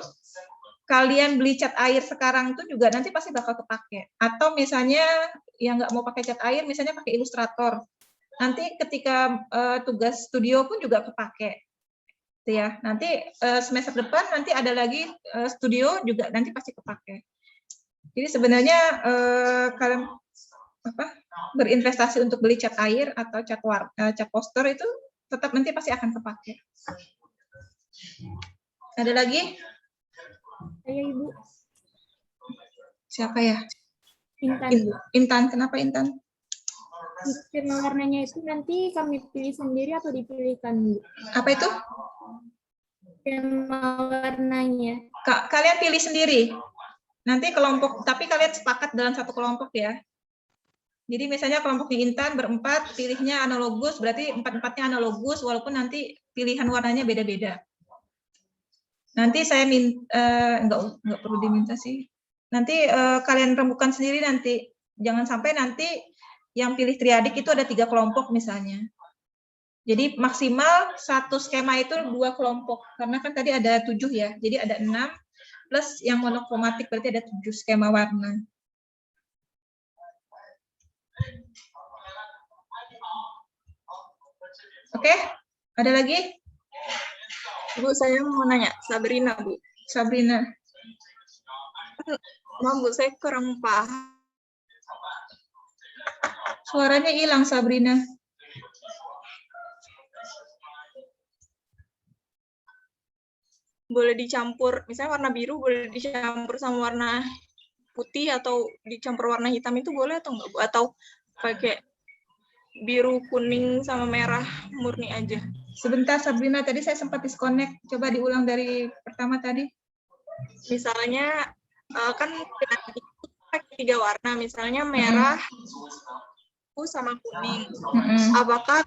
kalian beli cat air sekarang tuh juga nanti pasti bakal kepake. Atau misalnya yang nggak mau pakai cat air, misalnya pakai Illustrator. Nanti ketika tugas studio pun juga kepake. Ya, nanti semester depan nanti ada lagi studio juga nanti pasti kepake. Jadi sebenarnya kalian berinvestasi untuk beli cat air atau cat poster itu tetap nanti pasti akan kepake. Ada lagi? Saya Ibu. Siapa ya? Intan. Intan, kenapa Intan? Warna warnanya itu nanti kami pilih sendiri atau dipilihkan, Bu? Apa itu? Tema warnanya. Kalian pilih sendiri. Nanti kelompok, tapi kalian sepakat dalam satu kelompok ya. Jadi misalnya kelompoknya Intan berempat, pilihnya analogus, berarti empat-empatnya analogus, walaupun nanti pilihan warnanya beda-beda. Nanti saya nggak perlu diminta sih. Nanti kalian rembukan sendiri nanti. Jangan sampai nanti yang pilih triadik itu ada 3 kelompok misalnya. Jadi maksimal satu skema itu 2 kelompok. Karena kan tadi ada 7 ya. Jadi ada 6 plus yang monokromatik berarti ada 7 skema warna. Oke, ada lagi? Bu, saya mau nanya, Sabrina, Bu. Sabrina. Maaf, Bu, saya kurang paham. Suaranya hilang, Sabrina. Boleh dicampur, misalnya warna biru boleh dicampur sama warna putih atau dicampur warna hitam itu boleh atau enggak, Bu? Atau pakai biru, kuning, sama merah murni aja? Sebentar, Sabrina. Tadi saya sempat disconnect. Coba diulang dari pertama tadi. Misalnya, kan pakai 3 warna, misalnya merah, sama kuning. Apakah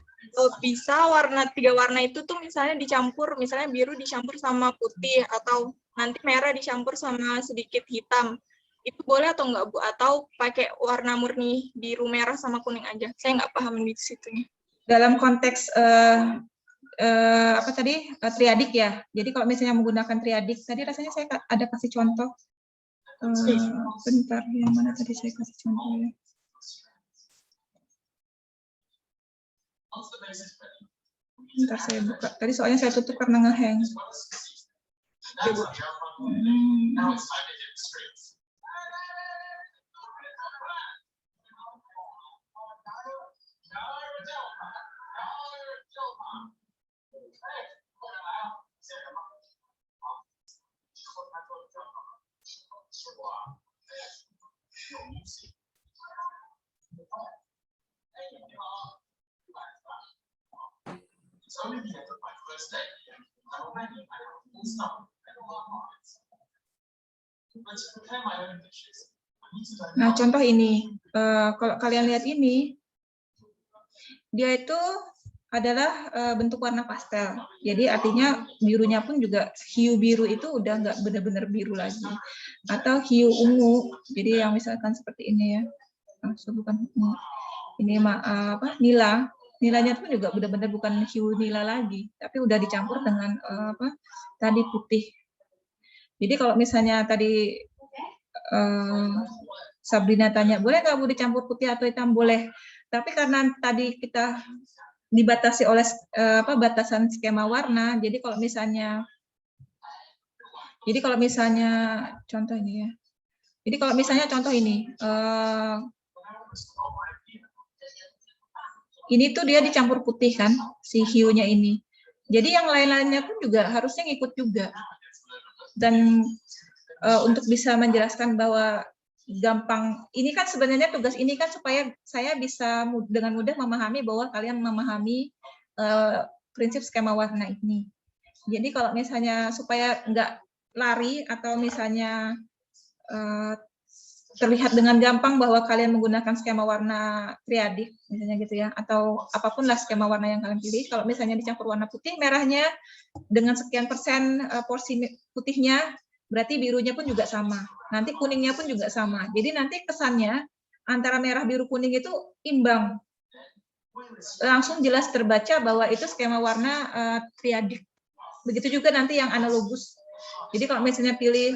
bisa warna 3 warna itu tuh misalnya dicampur, misalnya biru dicampur sama putih, atau nanti merah dicampur sama sedikit hitam? Itu boleh atau enggak, Bu? Atau pakai warna murni biru, merah, sama kuning aja? Saya nggak paham di situnya. Dalam konteks triadik ya. Jadi kalau misalnya menggunakan triadik, tadi rasanya saya ada kasih contoh. Bentar, yang mana tadi saya kasih contohnya? Bentar saya buka. Tadi soalnya saya tutup karena ngehang. Nah, contoh ini, kalau kalian lihat ini, dia itu adalah bentuk warna pastel. Jadi artinya birunya pun juga hiu biru itu udah nggak benar-benar biru lagi. Atau hiu ungu. Jadi yang misalkan seperti ini ya. Bukan ini nila. Nilanya pun juga benar-benar bukan hiu nila lagi, tapi udah dicampur dengan tadi putih. Jadi kalau misalnya tadi Sabrina tanya, boleh nggak Bu dicampur putih atau hitam? Boleh. Tapi karena tadi kita dibatasi oleh batasan skema warna, jadi kalau misalnya contoh ini ya. Jadi kalau misalnya contoh ini tuh dia dicampur putih kan, si hiunya ini. Jadi yang lain-lainnya pun juga harusnya ngikut juga. Dan untuk bisa menjelaskan bahwa gampang, ini kan sebenarnya tugas ini kan supaya saya bisa dengan mudah memahami bahwa kalian memahami prinsip skema warna ini. Jadi kalau misalnya supaya nggak lari atau misalnya terlihat dengan gampang bahwa kalian menggunakan skema warna triadik, misalnya gitu ya, atau apapun lah skema warna yang kalian pilih. Kalau misalnya dicampur warna putih, merahnya dengan sekian persen porsi putihnya, berarti birunya pun juga sama. Nanti kuningnya pun juga sama. Jadi nanti kesannya antara merah, biru, kuning itu imbang. Langsung jelas terbaca bahwa itu skema warna triadik. Begitu juga nanti yang analogus. Jadi kalau misalnya pilih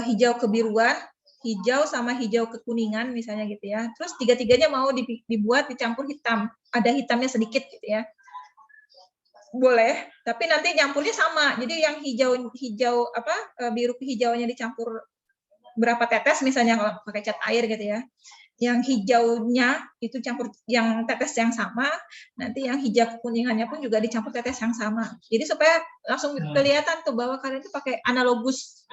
hijau kebiruan, hijau sama hijau kekuningan misalnya gitu ya. Terus tiga-tiganya mau dibuat dicampur hitam. Ada hitamnya sedikit gitu ya. Boleh, tapi nanti nyampurnya sama. Jadi yang biru kehijauannya dicampur berapa tetes misalnya kalau pakai cat air gitu ya. Yang hijaunya itu campur yang tetes yang sama, nanti yang hijau kekuningannya pun juga dicampur tetes yang sama. Jadi supaya langsung kelihatan tuh bahwa kalian itu pakai analogus.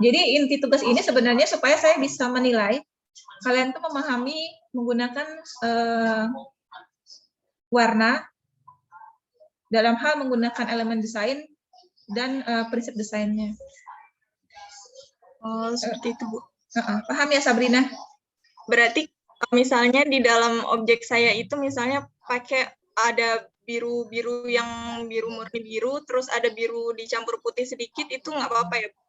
Jadi inti tugas ini sebenarnya supaya saya bisa menilai kalian tuh memahami menggunakan warna dalam hal menggunakan elemen desain dan prinsip desainnya. Oh, seperti itu, Bu. Paham ya, Sabrina? Berarti misalnya di dalam objek saya itu misalnya pakai ada biru-biru yang biru murni biru, terus ada biru dicampur putih sedikit, itu nggak apa-apa ya, Bu?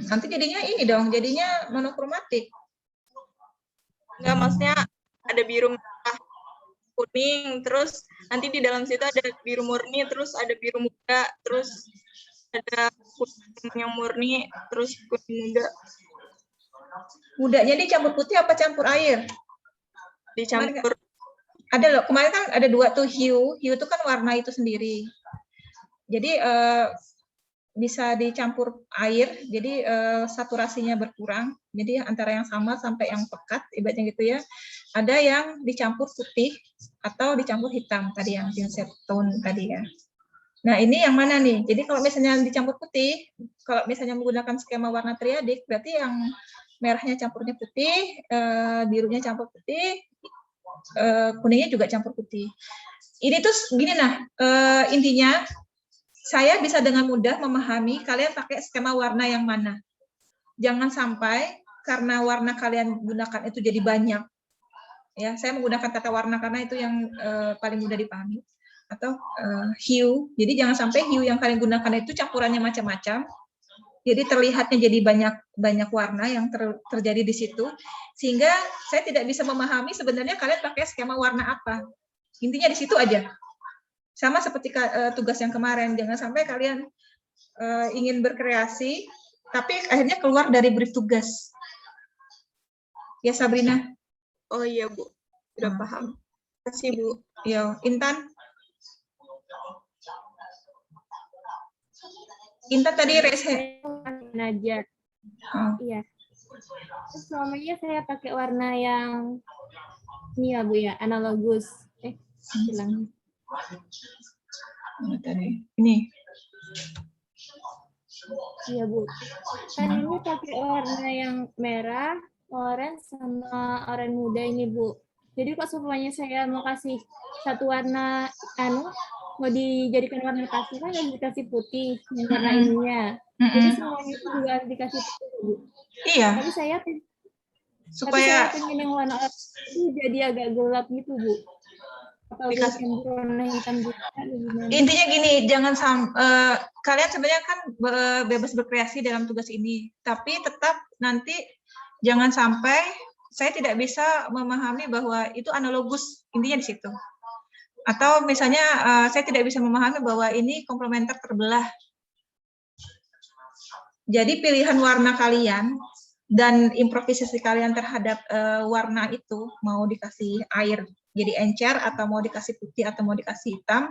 Nanti jadinya ini dong, jadinya monokromatik. Nggak, maksudnya ada biru merah, kuning, terus nanti di dalam situ ada biru murni, terus ada biru muda, terus ada kuning yang murni, terus kuning muda. Mudanya dicampur putih apa campur air? Dicampur. Ada loh, kemarin kan ada dua tuh hiu itu kan warna itu sendiri. Jadi bisa dicampur air, jadi saturasinya berkurang. Jadi antara yang sama sampai yang pekat, ibaratnya gitu ya. Ada yang dicampur putih atau dicampur hitam tadi yang tinset tone tadi ya. Nah ini yang mana nih? Jadi kalau misalnya dicampur putih, kalau misalnya menggunakan skema warna triadik, berarti yang merahnya campurnya putih, birunya campur putih, kuningnya juga campur putih. Ini tuh gini intinya saya bisa dengan mudah memahami kalian pakai skema warna yang mana. Jangan sampai karena warna kalian gunakan itu jadi banyak. Ya, saya menggunakan kata warna karena itu yang paling mudah dipahami. Atau hiu. Jadi jangan sampai hiu yang kalian gunakan itu campurannya macam-macam. Jadi terlihatnya jadi banyak warna yang terjadi di situ. Sehingga saya tidak bisa memahami sebenarnya kalian pakai skema warna apa. Intinya di situ aja. Sama seperti tugas yang kemarin, jangan sampai kalian ingin berkreasi, tapi akhirnya keluar dari brief tugas. Ya, Sabrina? Oh iya, Bu. Sudah paham. Terima kasih, Bu. Yo, Intan? Intan tadi rese. Aja. Iya. Terus selamanya saya pakai warna yang ini ya, Bu ya, analogus. Hilang. Ini. Iya, Bu. Kan ini pakai warna yang merah, oranye sama oranye muda ini, Bu. Jadi kalau semuanya saya mau kasih satu warna mau dijadikan warna pastel kan harus dikasih putih yang warna ininya. Jadi semuanya itu juga harus dikasih putih, Bu. Iya. Tapi saya supaya pengen yang warna oranye itu jadi agak gelap gitu, Bu. Atau dikasih. campur warna hitam juga atau gimana? Intinya gini, jangan kalian sebenarnya kan bebas berkreasi dalam tugas ini, tapi tetap nanti jangan sampai saya tidak bisa memahami bahwa itu analogus, intinya di situ. Atau misalnya saya tidak bisa memahami bahwa ini komplementer terbelah. Jadi pilihan warna kalian dan improvisasi kalian terhadap warna itu, mau dikasih air jadi encer, atau mau dikasih putih, atau mau dikasih hitam,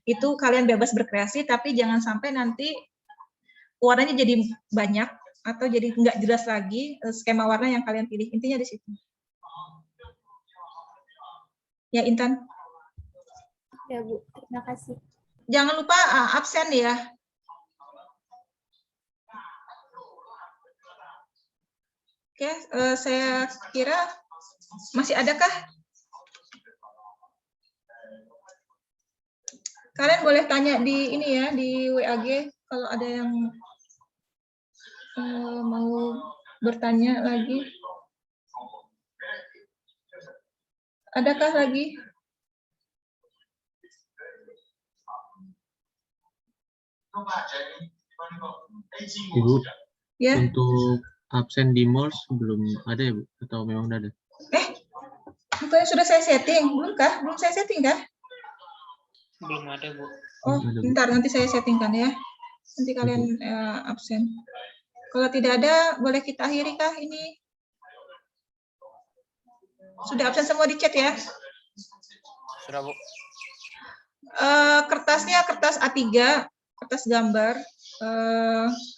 itu kalian bebas berkreasi, tapi jangan sampai nanti warnanya jadi banyak, atau jadi nggak jelas lagi skema warna yang kalian pilih. Intinya di situ. Ya, Intan. Ya, Bu. Terima kasih. Jangan lupa absen ya. Oke, saya kira masih adakah? Kalian boleh tanya di ini ya, di WAG kalau ada yang mau bertanya lagi. Adakah lagi? Ibu, Ya. untuk absen di MOLS belum ada ya, Bu? Atau memang udah ada? Bukannya sudah saya setting? Belum kah? Belum saya setting kah? Belum ada, Bu. Oh, Belum ada, Bu. bentar, nanti saya settingkan ya. Nanti kalian absen. Kalau tidak ada, boleh kita akhiri kah ini? Sudah absen semua di chat ya? Sudah, Bu. Kertasnya kertas A3, kertas gambar.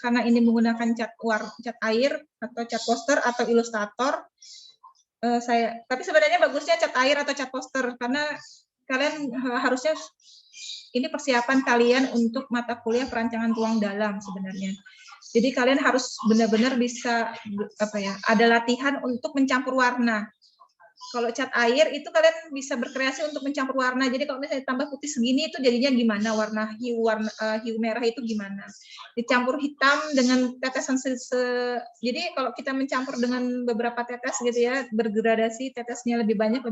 Karena ini menggunakan cat air atau cat poster atau ilustrator. Tapi sebenarnya bagusnya cat air atau cat poster, karena kalian harusnya ini persiapan kalian untuk mata kuliah perancangan ruang dalam sebenarnya. Jadi kalian harus benar-benar bisa ada latihan untuk mencampur warna. Kalau cat air itu kalian bisa berkreasi untuk mencampur warna. Jadi kalau misalnya tambah putih segini itu jadinya gimana, warna hiu merah itu gimana. Dicampur hitam dengan tetesan jadi kalau kita mencampur dengan beberapa tetes gitu ya, bergradasi tetesnya lebih banyak.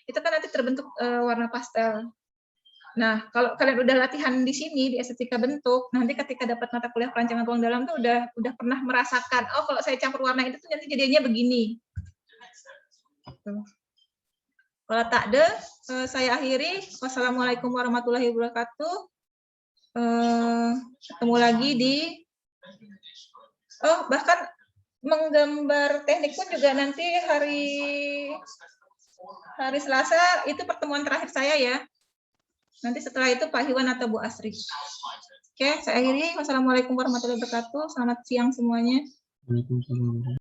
Itu kan nanti terbentuk warna pastel. Nah, kalau kalian udah latihan di sini di estetika bentuk, nanti ketika dapat mata kuliah perancangan ruang dalam tuh udah pernah merasakan, oh kalau saya campur warna itu tuh nanti jadinya begini. Kalau tak ada, saya akhiri. Wassalamualaikum warahmatullahi wabarakatuh. Ketemu lagi di bahkan menggambar teknik pun juga nanti hari Selasa itu pertemuan terakhir saya ya. Nanti setelah itu Pak Hiwan atau Bu Asri. Oke, saya akhiri. Wassalamualaikum warahmatullahi wabarakatuh. Selamat siang semuanya. Waalaikumsalam.